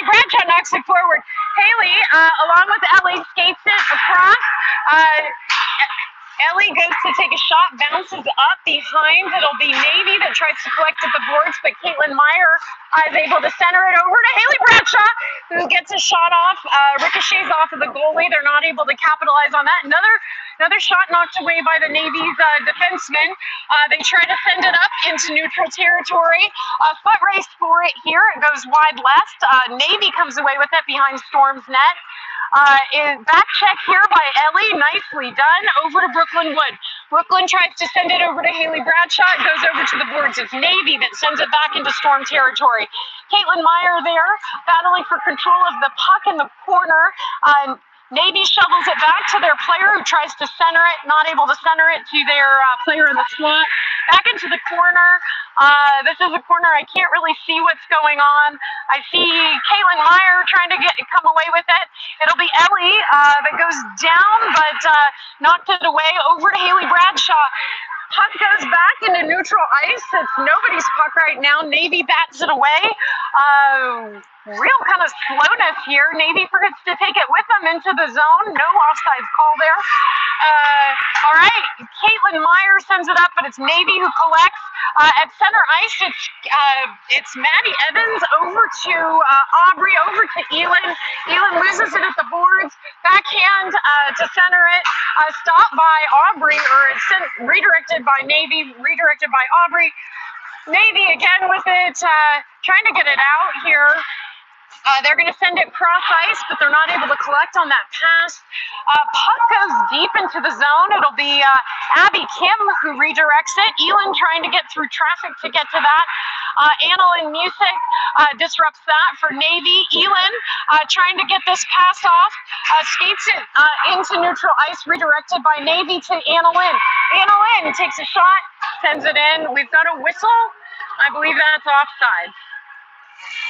Bradshaw knocks it forward. Haley, along with Ellie, skates it across. Ellie goes to take a shot, bounces up behind. It'll be Navy that tries to collect at the boards, but Caitlin Meyer is able to center it over to Haley Bradshaw, who gets a shot off, ricochets off of the goalie. They're not able to capitalize on that. Another shot knocked away by the Navy's defenseman. They try to send it up into neutral territory. Foot race for it here. It goes wide left. Navy comes away with it behind Storm's net. Back check here by Ellie. Nicely done. Over to Brooklyn Wood. Brooklyn tries to send it over to Haley Bradshaw. It goes over to the boards. It's Navy that sends it back into Storm territory. Caitlin Meyer there, battling for control of the puck in the corner. Navy shovels it back to their player who tries to center it, not able to center it to their player in the slot. Back into the corner. This is a corner I can't really see what's going on. I see Caitlin Meyer trying to come away with it. It'll be Ellie that goes down, but knocked it away over to Haley Bradshaw. Puck goes back into neutral ice. It's nobody's puck right now. Navy bats it away. Real kind of slowness here. Navy forgets to take it with them into the zone. No offsides call there. All right, Caitlin Meyer sends it up, but it's Navy who collects. At center ice, it's Maddie Evans over to Aubrey, over to Elin. Elin loses it at the boards. Backhand to center it. Stopped by Aubrey, or it's redirected by Navy, redirected by Aubrey. Navy again with it, trying to get it out here. They're going to send it cross ice, but they're not able to collect on that pass. Puck goes deep into the zone. It'll be Abby Kim who redirects it. Elin trying to get through traffic to get to that. Annalyn Music disrupts that for Navy. Elin trying to get this pass off. Skates it into neutral ice, redirected by Navy to Annalyn. Annalyn takes a shot, sends it in. We've got a whistle. I believe that's offside.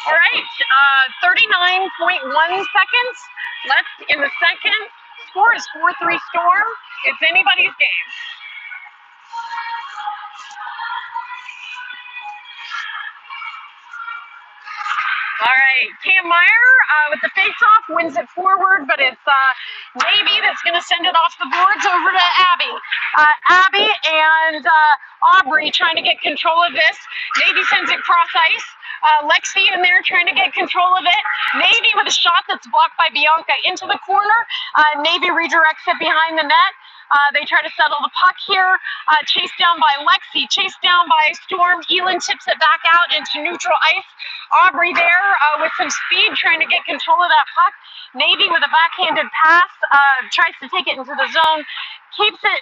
All right, 39.1 seconds left in the second. Score is 4-3 Storm. It's anybody's game. All right, Cam Meyer with the face-off wins it forward, but it's Navy that's going to send it off the boards over to Abby. Abby and Aubrey trying to get control of this. Navy sends it cross ice. Lexi in there trying to get control of it. Navy with a shot that's blocked by Bianca into the corner. Navy redirects it behind the net. They try to settle the puck here. Chased down by Lexi, chased down by Storm. Elin tips it back out into neutral ice. Aubrey there with some speed trying to get control of that puck. Navy with a backhanded pass tries to take it into the zone. Keeps it.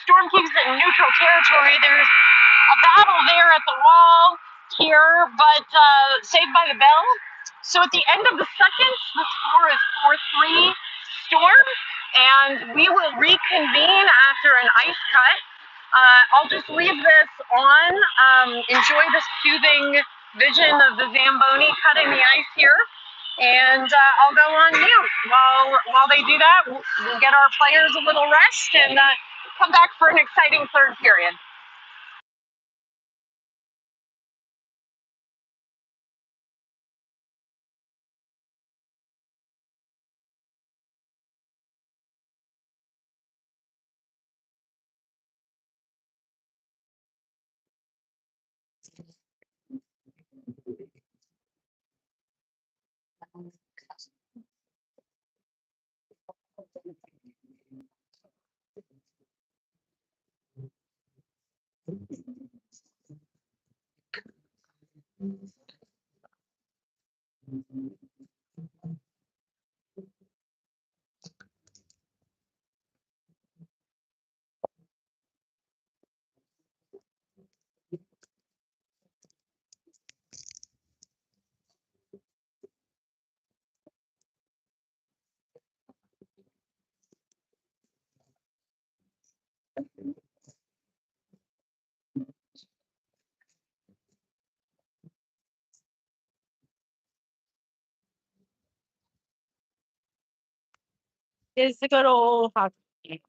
Storm keeps it in neutral territory. There's a battle there at the wall here, but saved by the bell. So at the end of the second, the score is 4-3 Storm, and we will reconvene after an ice cut. I'll just leave this on. Enjoy the soothing vision of the Zamboni cutting the ice here. And I'll go on mute while they do that. We'll get our players a little rest and come back for an exciting third period. It's a good old hockey.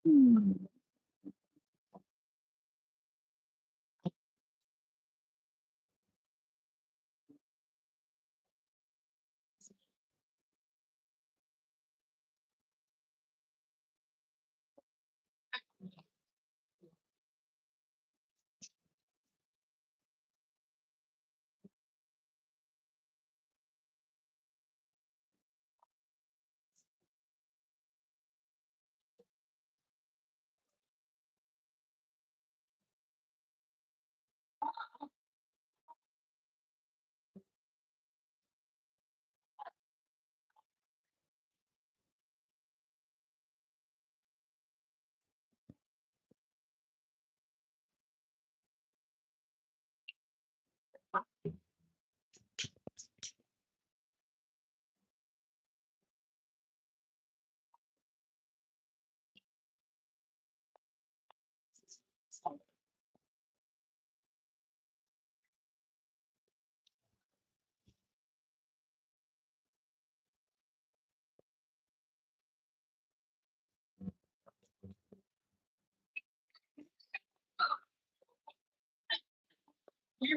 You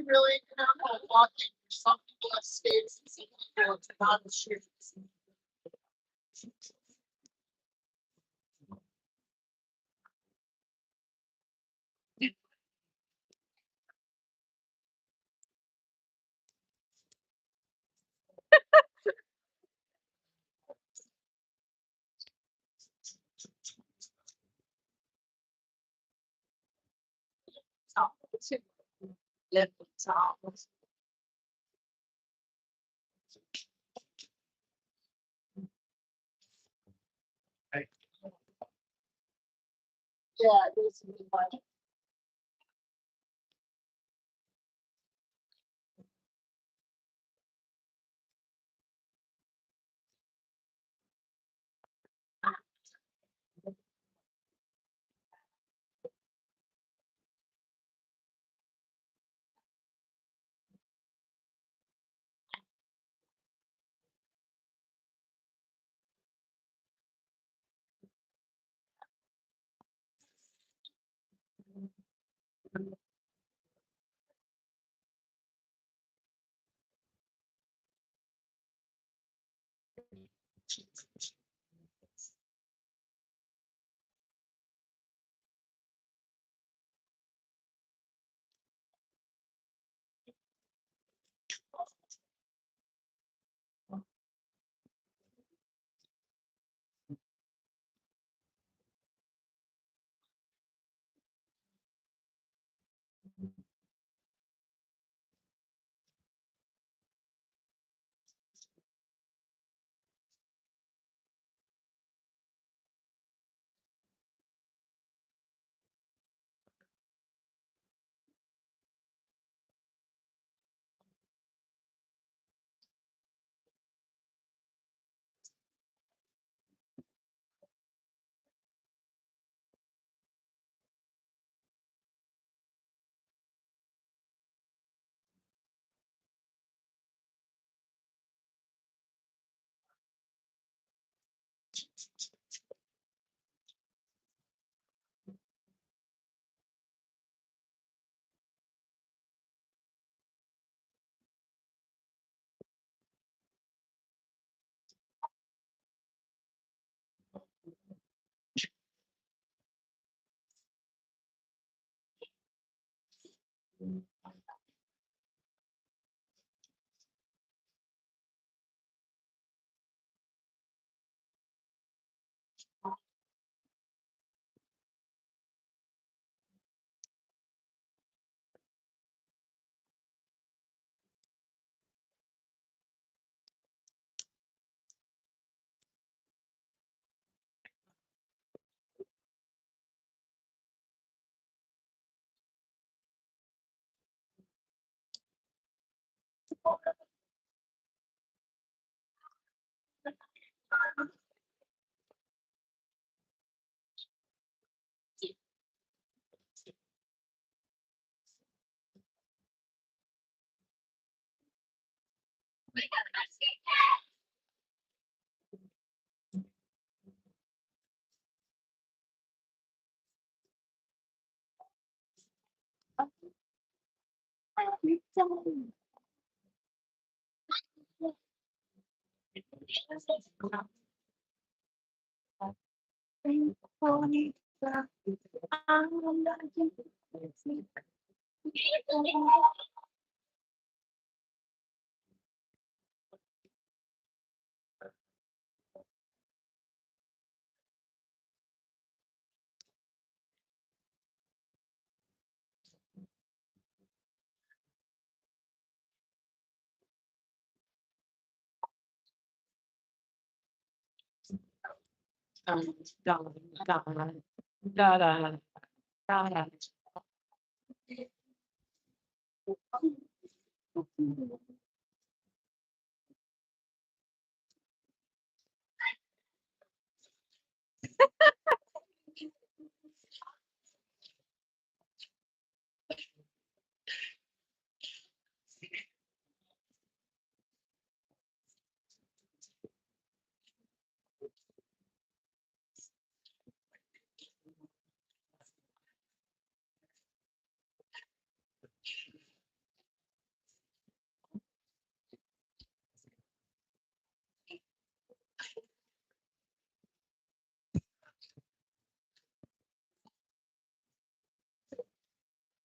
really careful watching. Some people have states and some people have not shoes. Lip towels. Yeah, it needs to be like.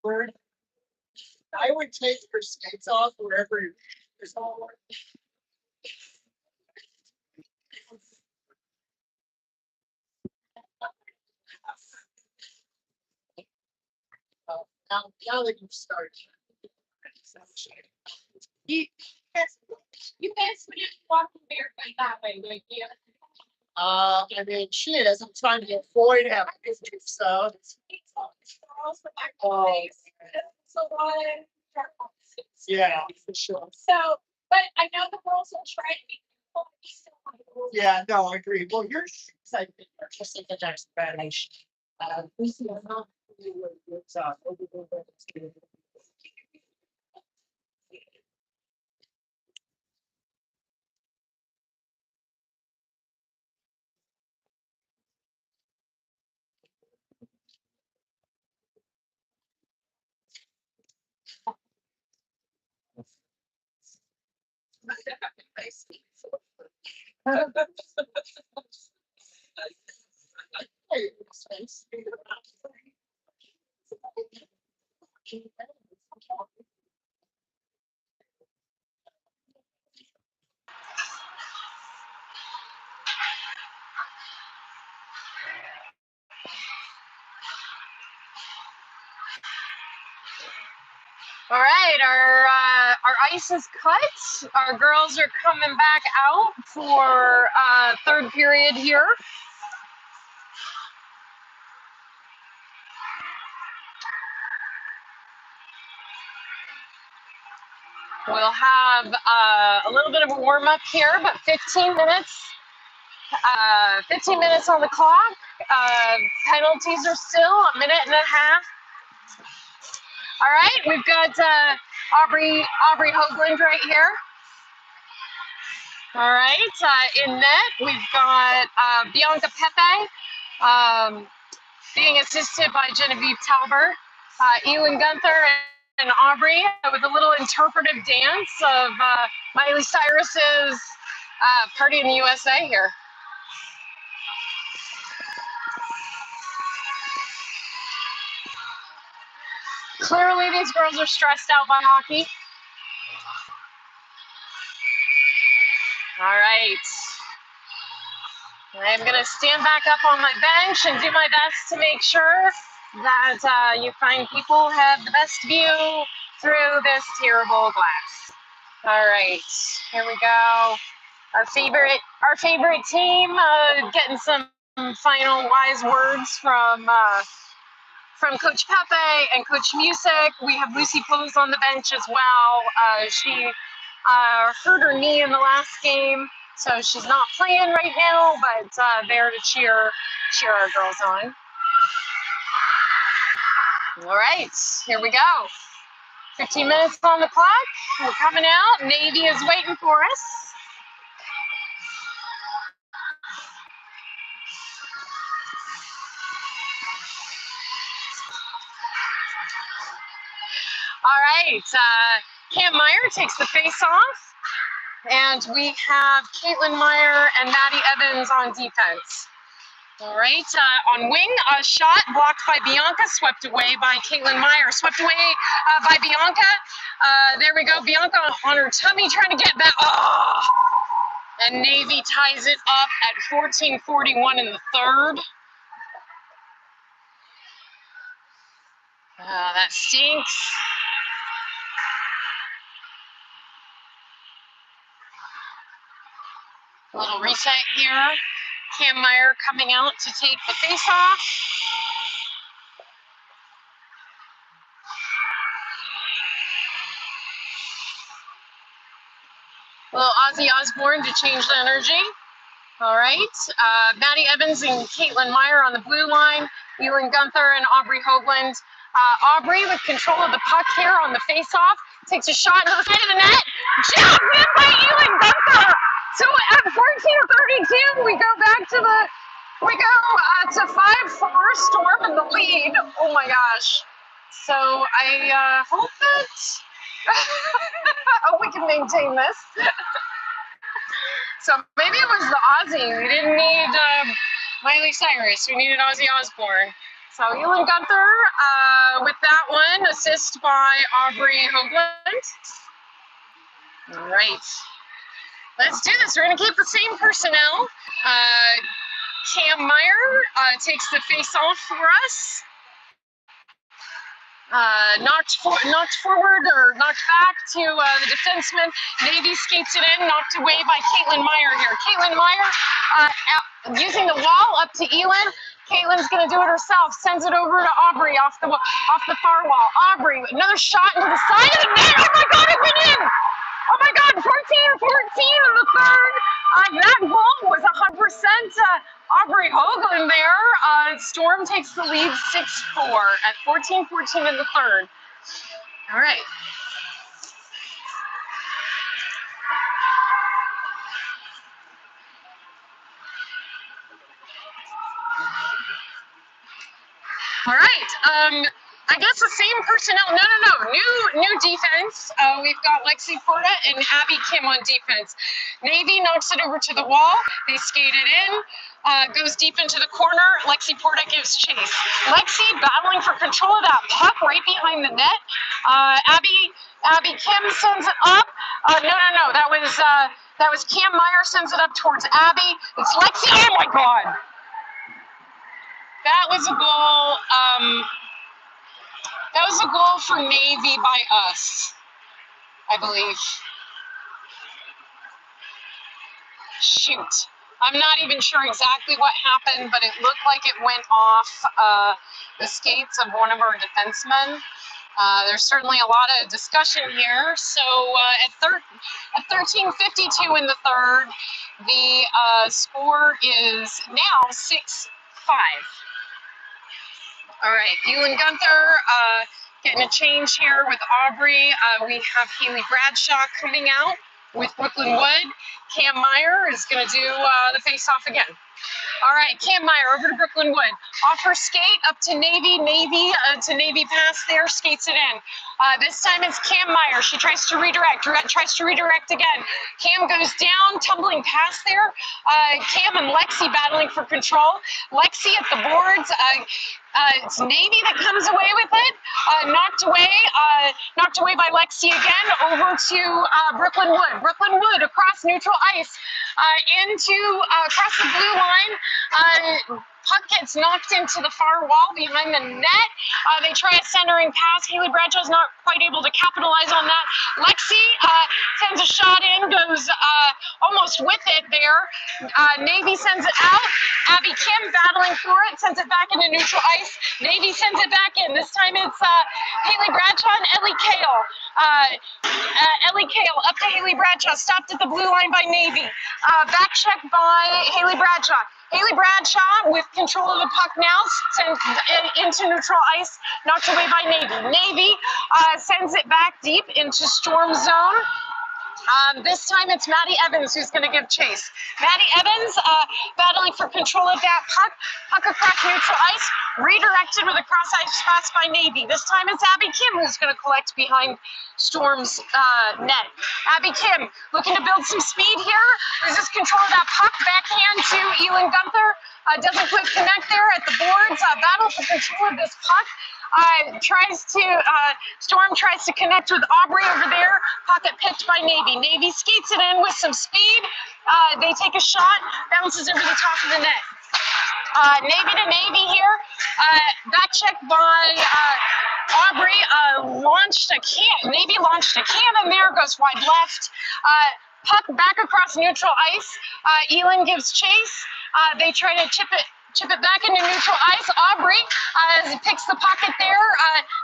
Word. I would take your skates off wherever there's all. Now that you've started. You guys would just walk barefoot that way, like you. I mean, she is. I'm trying to avoid having to do so. Oh, yeah, for sure. So, but I know the rules will try to be. Yeah, no, I agree. Well, you're excited. Just think that that's bad. We see a lot. All right, our ice is cut. Our girls are coming back out for third period here. We'll have a little bit of a warm up here, but 15 minutes. 15 minutes on the clock. Penalties are still a minute and a half. All right, we've got Aubrey Hoagland right here. All right, in net, we've got Bianca Pepe being assisted by Genevieve Talbert, Ewan Gunther, and Aubrey with a little interpretive dance of Miley Cyrus's Party in the USA here. Clearly, these girls are stressed out by hockey. All right. I'm going to stand back up on my bench and do my best to make sure that you find people have the best view through this terrible glass. All right, here we go. Our favorite team getting some final wise words from Coach Pepe and Coach Music. We have Lucy Pose on the bench as well. She hurt her knee in the last game, so she's not playing right now, but there to cheer our girls on. All right, here we go. 15 minutes on the clock. We're coming out. Navy is waiting for us. All right, Cam Meyer takes the face off, and we have Caitlin Meyer and Maddie Evans on defense. All right, on wing, a shot blocked by Bianca, swept away by Caitlin Meyer, swept away by Bianca. There we go, Bianca on her tummy trying to get back. Oh! And Navy ties it up at 14:41 in the third. That stinks. A little reset here. Cam Meyer coming out to take the face off. Little Ozzy Osbourne to change the energy. All right, Maddie Evans and Caitlin Meyer on the blue line. Elin Gunther and Aubrey Hoagland. Aubrey with control of the puck here on the face-off. Takes a shot to the side of the net. Jabbed in by Elin Gunther. So at 14:32, we go back to to 5-4, Storm in the lead. Oh my gosh. So I hope that we can maintain this. So maybe it was the Aussie. We didn't need Miley Cyrus. We needed Ozzy Osbourne. So Elin Gunther with that one, assist by Aubrey Hoagland. All right. Let's do this. We're going to keep the same personnel. Cam Meyer takes the face off for us. Knocked forward or knocked back to the defenseman. Navy skates it in, knocked away by Caitlin Meyer here. Caitlin Meyer using the wall up to Elin. Caitlin's gonna do it herself. Sends it over to Aubrey off the far wall. Aubrey, another shot into the side of the net. Oh my God, it went in! Oh my God, 14-14 in the third. That goal was 100% Aubrey Hoagland there. Storm takes the lead 6-4 at 14-14 in the third. All right. All right. I guess the same personnel. No. New defense. We've got Lexi Porta and Abby Kim on defense. Navy knocks it over to the wall. They skate it in. Goes deep into the corner. Lexi Porta gives chase. Lexi battling for control of that puck right behind the net. Abby Kim sends it up. No. That was Cam Meyer sends it up towards Abby. It's Lexi. Oh my God. That was a goal. That was a goal for Navy by us, I believe. Shoot. I'm not even sure exactly what happened, but it looked like it went off the skates of one of our defensemen. There's certainly a lot of discussion here. So at 13:52 in the third, the score is now 6-5. All right, Elin Gunther getting a change here with Aubrey. We have Haley Bradshaw coming out with Brooklyn Wood. Cam Meyer is going to do the face-off again. All right, Cam Meyer over to Brooklyn Wood. Off her skate up to Navy. Navy to Navy pass there, skates it in. This time it's Cam Meyer. She tries to redirect. Tries to redirect again. Cam goes down, tumbling past there. Cam and Lexi battling for control. Lexi at the boards. It's Navy that comes away with it. Knocked away by Lexi again. Over to Brooklyn Wood. Brooklyn Wood across neutral ice across the blue line. Puck gets knocked into the far wall behind the net. They try a centering pass. Haley Bradshaw's not quite able to capitalize on that. Lexi sends a shot in, goes almost with it there. Navy sends it out. Abby Kim battling for it, sends it back into neutral ice. Navy sends it back in. This time it's Haley Bradshaw and Ellie Kale. Ellie Kale up to Haley Bradshaw, stopped at the blue line by Navy. Back check by Haley Bradshaw. Haley Bradshaw with control of the puck now, sends into neutral ice, knocked away by Navy. Navy sends it back deep into Storm zone. This time it's Maddie Evans who's going to give chase. Maddie Evans battling for control of that puck. Puck across neutral ice, redirected with a cross ice pass by Navy. This time it's Abby Kim who's going to collect behind Storm's net. Abby Kim looking to build some speed here. Loses control of that puck. Backhand to Elin Gunther. Doesn't quite connect there at the boards. Battle for control of this puck. Storm tries to connect with Aubrey over there. Pocket picked by Navy. Navy skates it in with some speed. They take a shot, bounces over the top of the net. Navy to Navy here. Back check by Aubrey. Navy launched a cannon there, goes wide left. Puck back across neutral ice. Elin gives chase. They try to chip it back into neutral ice. Aubrey picks the pocket there,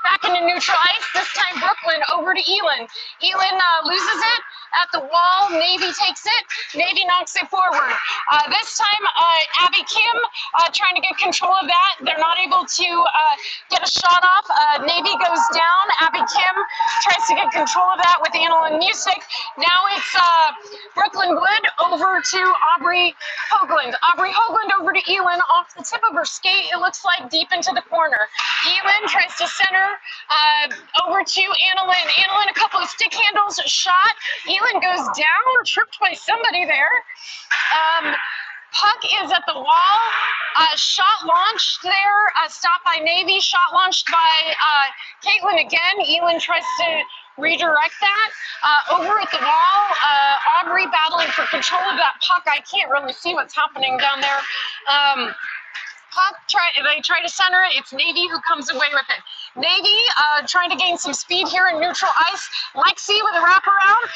back into neutral ice. This time Brooklyn over to Elin. Elin loses it at the wall. Navy takes it. Navy knocks it forward. This time Abby Kim trying to get control of that. They're not able to get a shot off. Navy goes down. Abby Kim tries to get control of that with Annalyn Music. Now it's Brooklyn Wood over to Aubrey Hoagland. Aubrey Hoagland over to Elin off the tip of her skate. It looks like deep into the corner. Elin tries to center over to Annalyn. Annalyn, a couple of stick handles, shot. Elin goes down, tripped by somebody there. Puck is at the wall. Shot launched there, stopped by Navy. Shot launched by Caitlin again. Elin tries to redirect that. Over at the wall, Aubrey battling for control of that puck. I can't really see what's happening down there. They try to center it. It's Navy who comes away with it. Navy trying to gain some speed here in neutral ice. Lexi with a wraparound.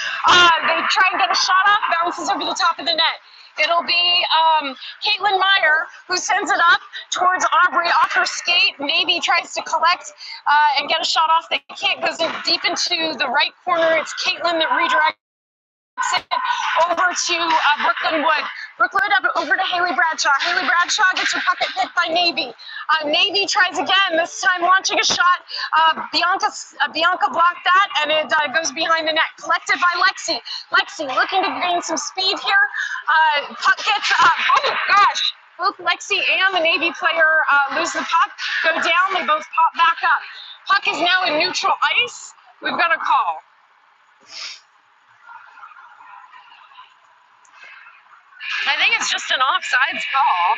They try and get a shot off, bounces over the top of the net. It'll be Caitlin Meyer who sends it up towards Aubrey off her skate. Navy tries to collect and get a shot off. They can't, goes deep into the right corner. It's Caitlin that redirects it over to Brooklyn Wood. Brooklyn up over to Haley Bradshaw. Haley Bradshaw gets her pocket picked by Navy. Navy tries again, this time launching a shot. Bianca blocked that, and it goes behind the net. Collected by Lexi. Lexi looking to gain some speed here. Puck gets, oh gosh, both Lexi and the Navy player lose the puck, go down, they both pop back up. Puck is now in neutral ice. We've got a call. I think it's just an offsides call.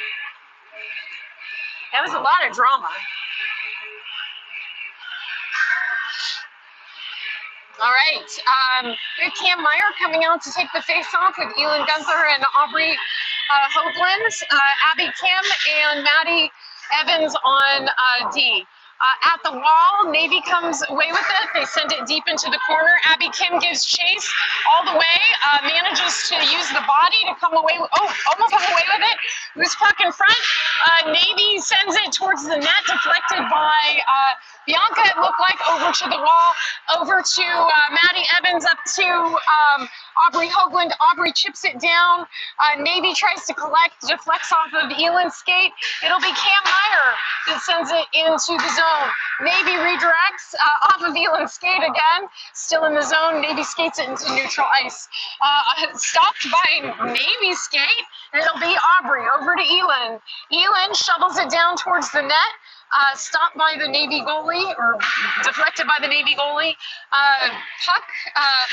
That was a lot of drama. All right, we have Cam Meyer coming out to take the face-off with Elin Gunther and Aubrey Hoagland, Abby Kim, and Maddie Evans on D. At the wall, Navy comes away with it. They send it deep into the corner. Abby Kim gives chase all the way, manages to use the body to come away, almost come away with it. Loose puck in front. Navy sends it towards the net, deflected by Bianca, it looked like, over to the wall, over to Maddie Evans, up to Aubrey Hoagland. Aubrey chips it down. Navy tries to collect, deflects off of Elin's skate. It'll be Cam Meyer that sends it into the zone. Navy redirects off of Elin's skate again. Still in the zone. Navy skates it into neutral ice. Stopped by Navy's skate. It'll be Aubrey over to Elin. Elin shovels it down towards the net. Stopped by the Navy goalie, or deflected by the Navy goalie. Puck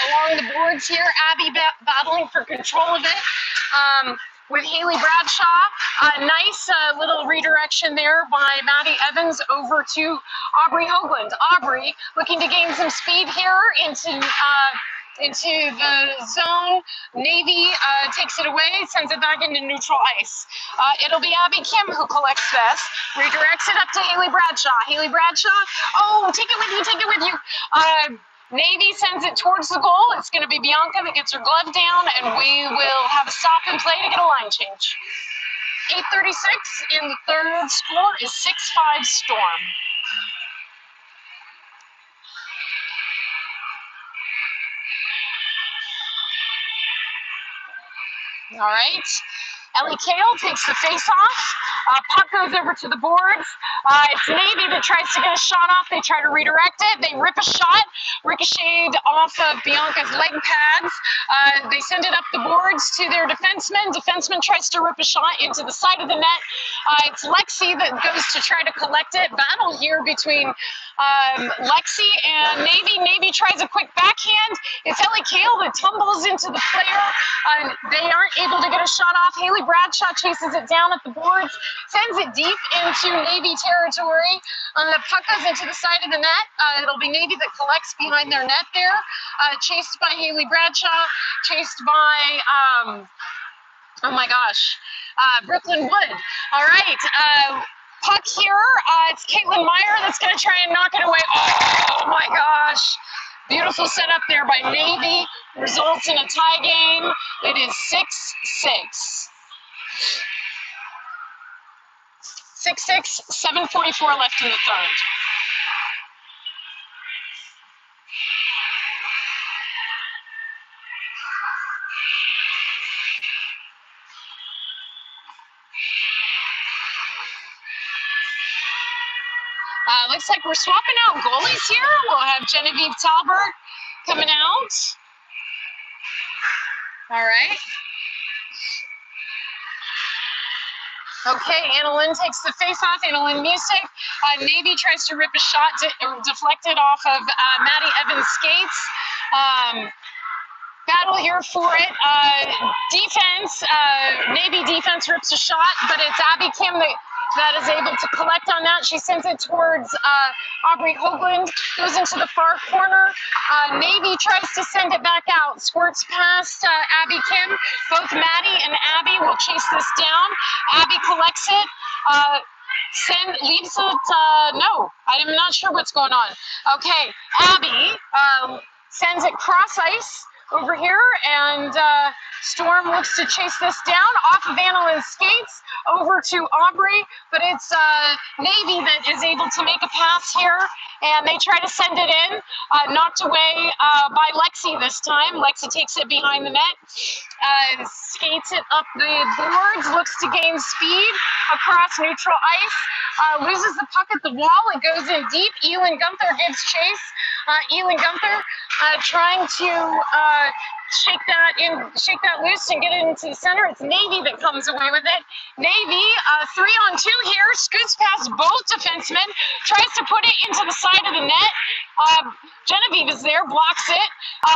along the boards here. Abby battling for control of it. With Haley Bradshaw. Nice little redirection there by Maddie Evans over to Aubrey Hoagland. Aubrey looking to gain some speed here into the zone. Navy takes it away, sends it back into neutral ice. It'll be Abby Kim who collects this, redirects it up to Haley Bradshaw. Haley Bradshaw, take it with you. Navy sends it towards the goal. It's going to be Bianca that gets her glove down, and we will have a stop and play to get a line change. 8:36 in the third. Score is 6-5 Storm. All right. Ellie Kale takes the face-off. Puck goes over to the boards. It's Navy that tries to get a shot off. They try to redirect it. They rip a shot, ricocheted off of Bianca's leg pads. They send it up the boards to their defenseman. Defenseman tries to rip a shot into the side of the net. It's Lexi that goes to try to collect it. Battle here between Lexi and Navy. Navy tries a quick backhand. It's Ellie Kale that tumbles into the player. They aren't able to get a shot off. Haley Bradshaw chases it down at the boards, sends it deep into Navy territory. The puck goes into the side of the net. It'll be Navy that collects behind their net there. Chased by Haley Bradshaw, chased by, oh my gosh, Brooklyn Wood. All right. Puck here. It's Caitlin Meyer that's going to try and knock it away. Oh my gosh. Beautiful setup there by Navy. Results in a tie game. It is 6-6. 6-6, 7:44 left in the third. Looks like we're swapping out goalies here. We'll have Genevieve Talbert coming out. All right. Okay, Anna Lynn takes the face-off. Anna Lynn Music. Navy tries to rip a shot deflected off of Maddie Evans' skates. Battle here for it. Defense, Navy defense rips a shot, but it's Abby Kim that is able to collect on that. She sends it towards Aubrey Hoagland, goes into the far corner. Navy tries to send it back out, squirts past Abby Kim. Both Maddie and Abby will chase this down. Abby collects it. Leaves it, no, I'm not sure what's going on. Okay, Abby sends it cross ice over here, and Storm looks to chase this down off of Annalyn's skates over to Aubrey, but it's Navy that is able to make a pass here, and they try to send it in, knocked away by Lexi this time. Lexi takes it behind the net, skates it up the boards, looks to gain speed across neutral ice, loses the puck at the wall. It goes in deep. Elin Gunther gives chase. Elin Gunther trying to shake that loose and get it into the center. It's Navy that comes away with it. Navy, 3-on-2 here, scoots past both defensemen, tries to put it into the side of the net. Genevieve is there, blocks it.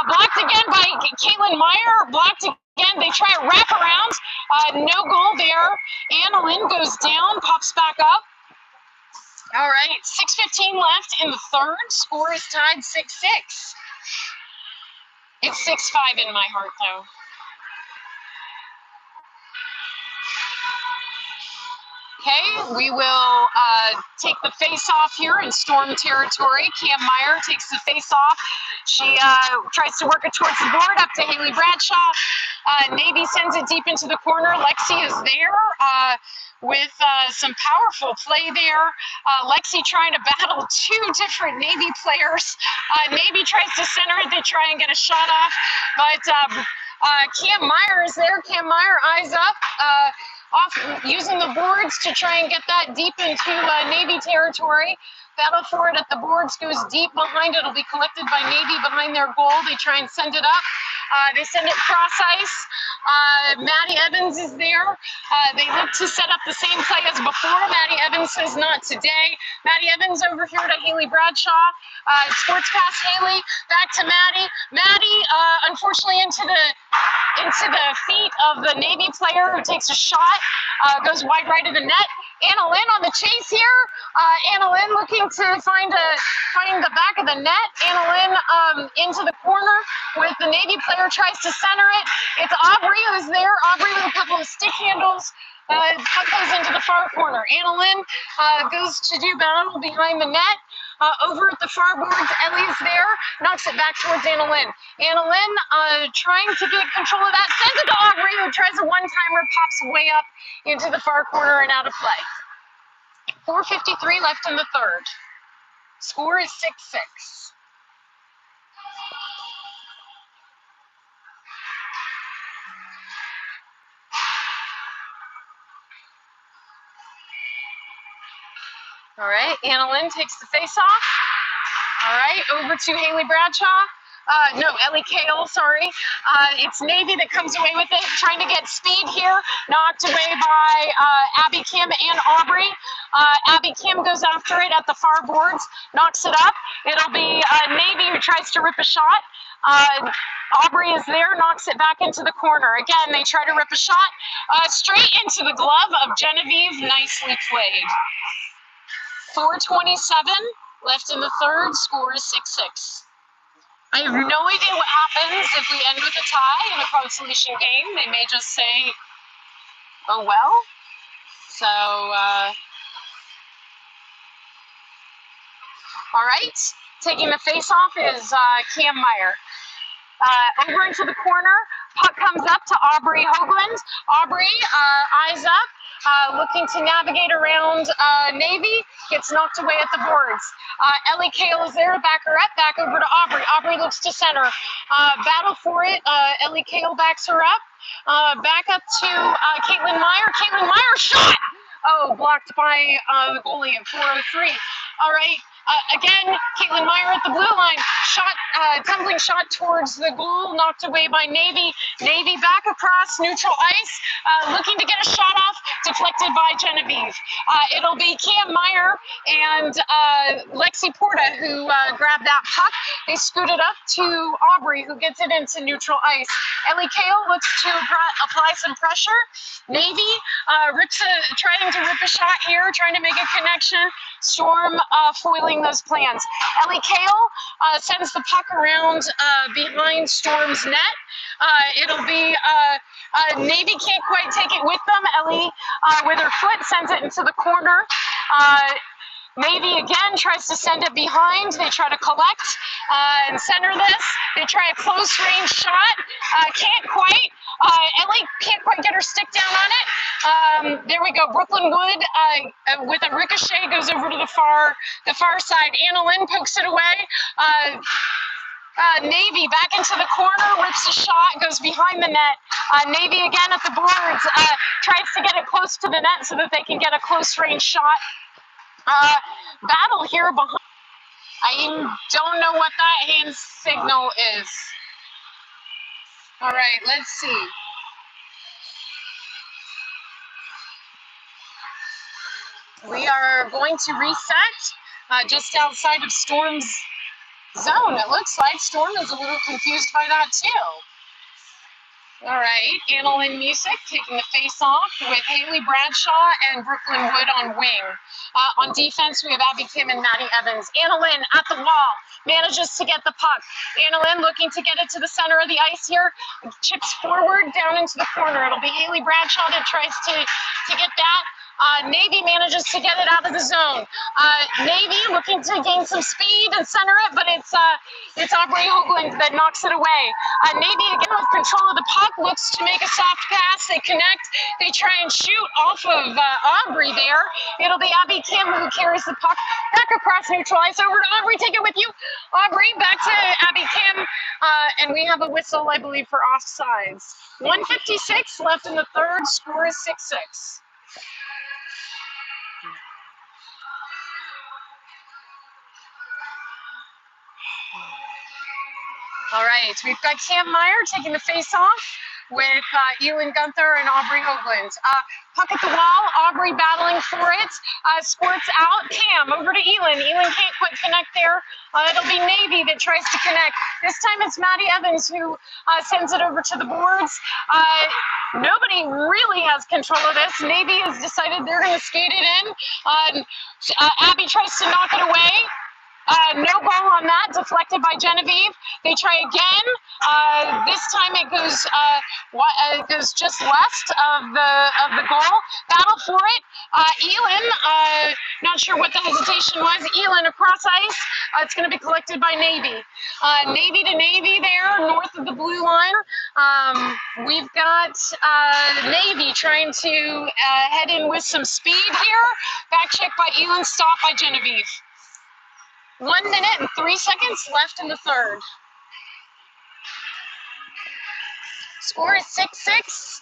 Blocked again by Caitlin Meyer, blocked again. They try a wraparound. No goal there. Anna Lynn goes down, pops back up. All right, 6:15 left in the third. Score is tied 6-6. It's 6-5 in my heart, though. Okay, we will take the face-off here in Storm territory. Cam Meyer takes the face-off. She tries to work it towards the board, up to Haley Bradshaw. Navy sends it deep into the corner. Lexi is there with some powerful play there. Lexi trying to battle two different Navy players. Navy tries to center it. They try and get a shot off, but Cam Meyer is there. Cam Meyer eyes up. Off using the boards to try and get that deep into Navy territory. Battle for it at the boards, goes deep behind it. It'll be collected by Navy behind their goal. They try and send it up. They send it cross ice. Maddie Evans is there. They look to set up the same play as before. Maddie Evans says not today. Maddie Evans over here to Haley Bradshaw. Sports pass Haley, back to Maddie. Maddie, unfortunately, into the feet of the Navy player who takes a shot, goes wide right of the net. Anna Lynn on the chase here. Anna Lynn looking to find the back of the net. Anna Lynn into the corner with the Navy player, tries to center it. It's Aubrey who's there. Aubrey with a couple of stick handles. Puck goes into the far corner. Anna Lynn goes to do battle behind the net. Over at the far boards, Ellie's there, knocks it back towards Anna Lynn. Anna Lynn trying to get control of that, sends it to Aubrey, who tries a one-timer, pops way up into the far corner and out of play. 4:53 left in the third. Score is 6-6. All right, Anna Lynn takes the face off. All right, over to Haley Bradshaw. No, Ellie Kale, sorry. It's Navy that comes away with it, trying to get speed here, knocked away by Abby Kim and Aubrey. Abby Kim goes after it at the far boards, knocks it up. It'll be Navy who tries to rip a shot. Aubrey is there, knocks it back into the corner. Again, they try to rip a shot straight into the glove of Genevieve. Nicely played. 4:27 left in the third. Score is 6-6. I have no idea what happens if we end with a tie in a consolation game. They may just say, oh well. So, all right. Taking the face off is Cam Meyer. Over into the corner. Puck comes up to Aubrey Hoagland. Aubrey, eyes up, looking to navigate around Navy, gets knocked away at the boards. Ellie Kale is there to back her up, back over to Aubrey. Aubrey looks to center. Battle for it. Ellie Kale backs her up. Back up to Caitlin Meyer. Caitlin Meyer shot! Oh, blocked by the goalie at 4:03. All right. Again, Caitlin Meyer at the blue line. Shot, tumbling shot towards the goal, knocked away by Navy. Navy back across neutral ice, looking to get a shot off, deflected by Genevieve. It'll be Cam Meyer and Lexi Porta who grabbed that puck. They scoot it up to Aubrey, who gets it into neutral ice. Ellie Kale looks to apply some pressure. Navy trying to rip a shot here, trying to make a connection. Storm foiling those plans. Ellie Kale sends the puck around behind Storm's net. It'll be Navy can't quite take it with them. Ellie, with her foot, sends it into the corner. Navy again tries to send it behind. They try to collect and center this. They try a close range shot. Can't quite. Ellie can't quite get her stick down on it. There we go. Brooklyn Wood with a ricochet goes over to the far side. Anna Lynn pokes it away. Navy back into the corner, rips a shot, goes behind the net. Navy again at the boards, tries to get it close to the net so that they can get a close range shot. Battle here behind. I don't know what that hand signal is. All right, let's see. We are going to reset just outside of Storm's zone. It looks like Storm is a little confused by that too. All right, Anna Lynn Music taking the face off with Haley Bradshaw and Brooklyn Wood on wing. On defense, we have Abby Kim and Maddie Evans. Anna Lynn at the wall, manages to get the puck. Anna Lynn looking to get it to the center of the ice here, chips forward down into the corner. It'll be Haley Bradshaw that tries to get that. Navy manages to get it out of the zone. Navy looking to gain some speed and center it, but it's Aubrey Hoagland that knocks it away. Navy again with control of the puck, looks to make a soft pass. They connect. They try and shoot off of Aubrey there. It'll be Abby Kim who carries the puck back across neutral ice. Over to Aubrey. Take it with you. Aubrey back to Abby Kim. And we have a whistle, I believe, for offsides. 1:56 left in the third. Score is 6-6. All right, we've got Cam Meyer taking the face-off with Elin Gunther and Aubrey Hoagland. Puck at the wall, Aubrey battling for it, squirts out. Cam over to Elin. Elin can't quite connect there. It'll be Navy that tries to connect. This time it's Maddie Evans who sends it over to the boards. Nobody really has control of this. Navy has decided they're going to skate it in. Abby tries to knock it away. No ball on that, deflected by Genevieve. They try again. This time it goes just west of the goal. Battle for it. Elin, not sure what the hesitation was. Elin across ice. It's going to be collected by Navy. Navy to Navy there, north of the blue line. We've got Navy trying to head in with some speed here. Back check by Elin, stop by Genevieve. 1 minute and 3 seconds left in the third. Score is 6-6.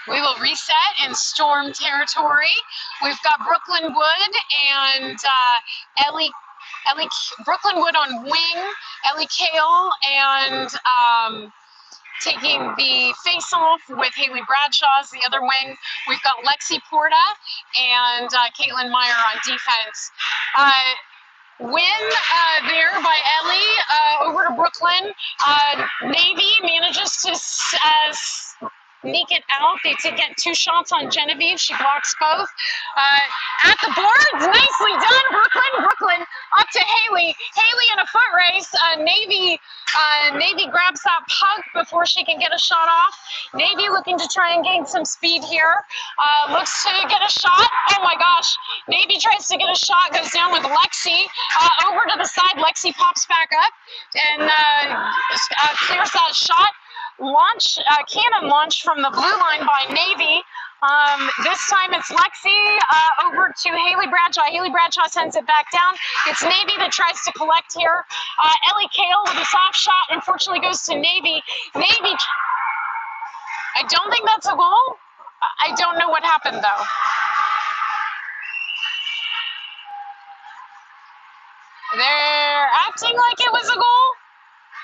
We will reset in Storm territory. We've got Brooklyn Wood and Brooklyn Wood on wing, Ellie Kale, and taking the face-off with Haley Bradshaw as the other wing. We've got Lexi Porta and Caitlin Meyer on defense. Win there by Ellie over to Brooklyn. Navy manages to sneak it out. They get 2 shots on Genevieve. She blocks both. At the boards, nicely done, Brooklyn. Brooklyn up to Haley. Haley in a foot race. Navy grabs that puck before she can get a shot off. Navy looking to try and gain some speed here. Looks to get a shot. Oh my gosh. Navy tries to get a shot, goes down with Lexi. Over to the side, Lexi pops back up and clears that shot. Cannon launch from the blue line by Navy. This time it's Lexi over to Haley Bradshaw. Haley Bradshaw sends it back down. It's Navy that tries to collect here. Ellie Kale with a soft shot unfortunately goes to Navy. Navy, I don't think that's a goal. I don't know what happened though. They're acting like it was a goal.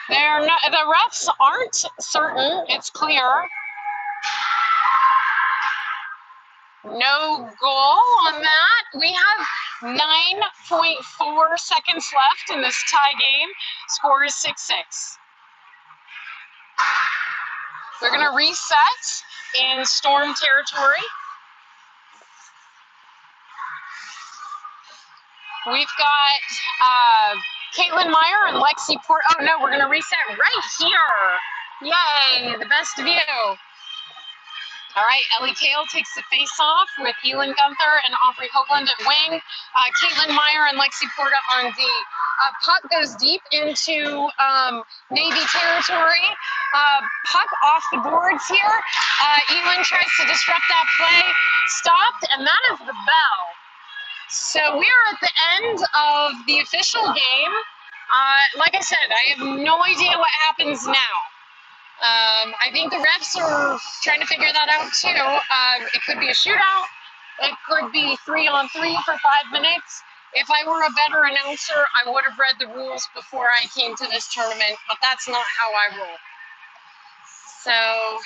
They're not, the refs aren't certain it's clear. No goal on that. We have 9.4 seconds left in this tie game. Score is 6-6. We're going to reset in Storm territory. We've got Caitlin Meyer and Lexi Port. Oh no, we're going to reset right here. Yay, the best view. All right, Ellie Kale takes the face-off with Elin Gunther and Aubrey Hoagland at wing. Caitlin Meyer and Lexi Porta on D. Puck goes deep into Navy territory. Puck off the boards here. Elin tries to disrupt that play. Stopped, and that is the bell. So we are at the end of the official game. Like I said, I have no idea what happens now. I think the refs are trying to figure that out too. It could be a shootout. It could be 3-on-3 for 5 minutes. If I were a better announcer, I would have read the rules before I came to this tournament, but that's not how I roll. So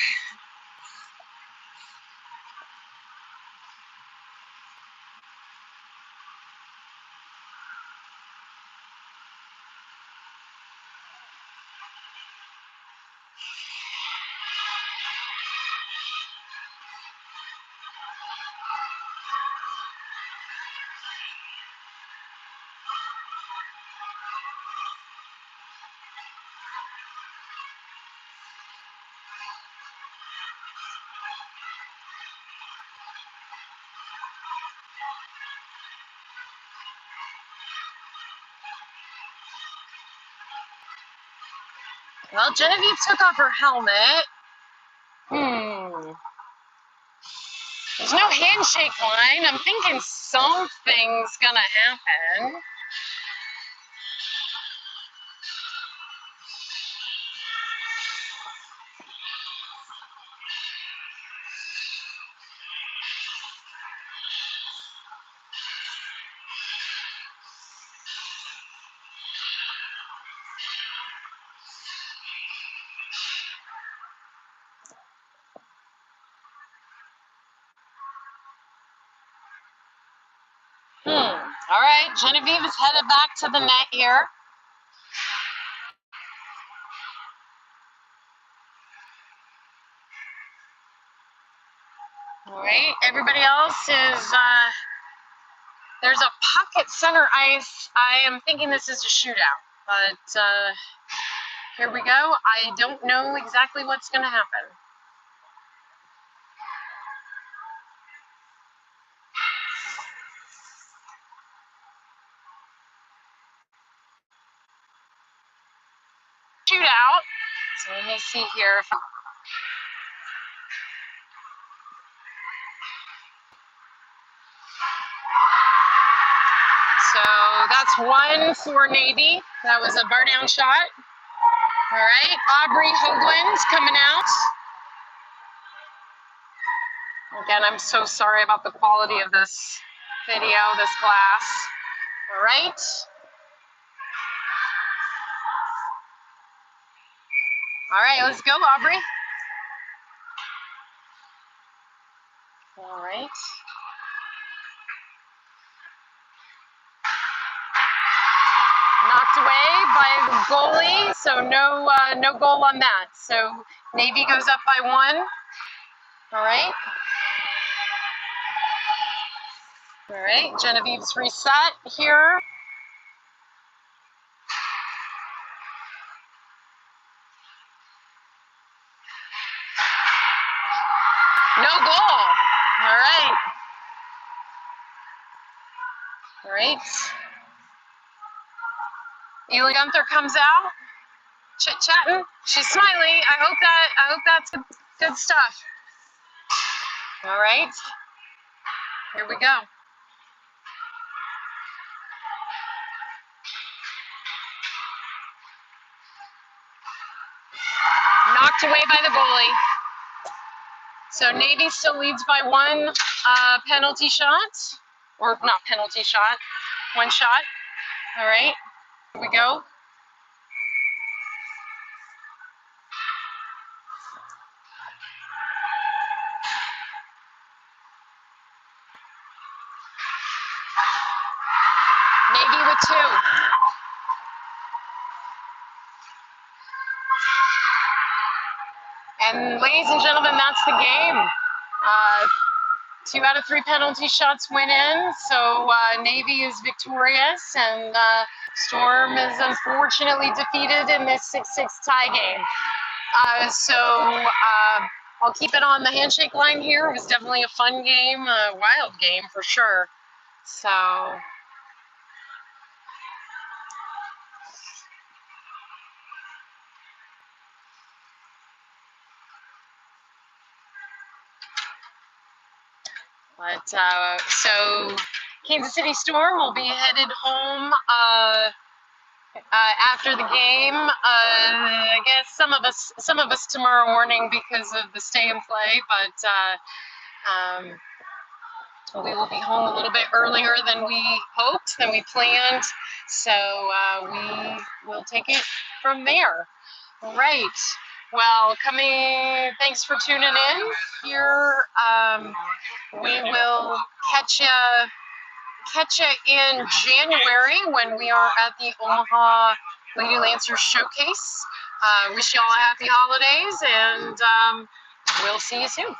well, Genevieve took off her helmet. There's no handshake line. I'm thinking something's gonna happen. All right, Genevieve is headed back to the net here. All right, everybody else is, there's a puck at center ice. I am thinking this is a shootout, but here we go. I don't know exactly what's going to happen. Shootout. So let me see here. So that's 1 for Navy. That was a bar down shot. All right, Aubrey Hoagland's coming out. Again, I'm so sorry about the quality of this video, this class. All right. All right, let's go, Aubrey. All right. Knocked away by the goalie, so no goal on that. So Navy goes up by 1. All right. All right, Genevieve's reset here. No goal. All right. All right. Ely Gunther comes out, chit-chatting. She's smiling. I hope that's good stuff. All right. Here we go. Knocked away by the goalie. So Navy still leads by 1 penalty shot, or not penalty shot, 1 shot. All right, here we go. Navy with 2. And ladies and gentlemen, that's the game. 2 out of 3 penalty shots went in, so Navy is victorious, and Storm is unfortunately defeated in this 6-6 tie game. I'll keep it on the handshake line here. It was definitely a fun game, a wild game for sure. So. But so Kansas City Storm will be headed home after the game. I guess some of us tomorrow morning because of the stay and play, but we will be home a little bit earlier than we hoped, than we planned. So we will take it from there. All right. Well, thanks for tuning in here. We will catch you in January when we are at the Omaha Lady Lancers Showcase. Wish you all happy holidays, and we'll see you soon.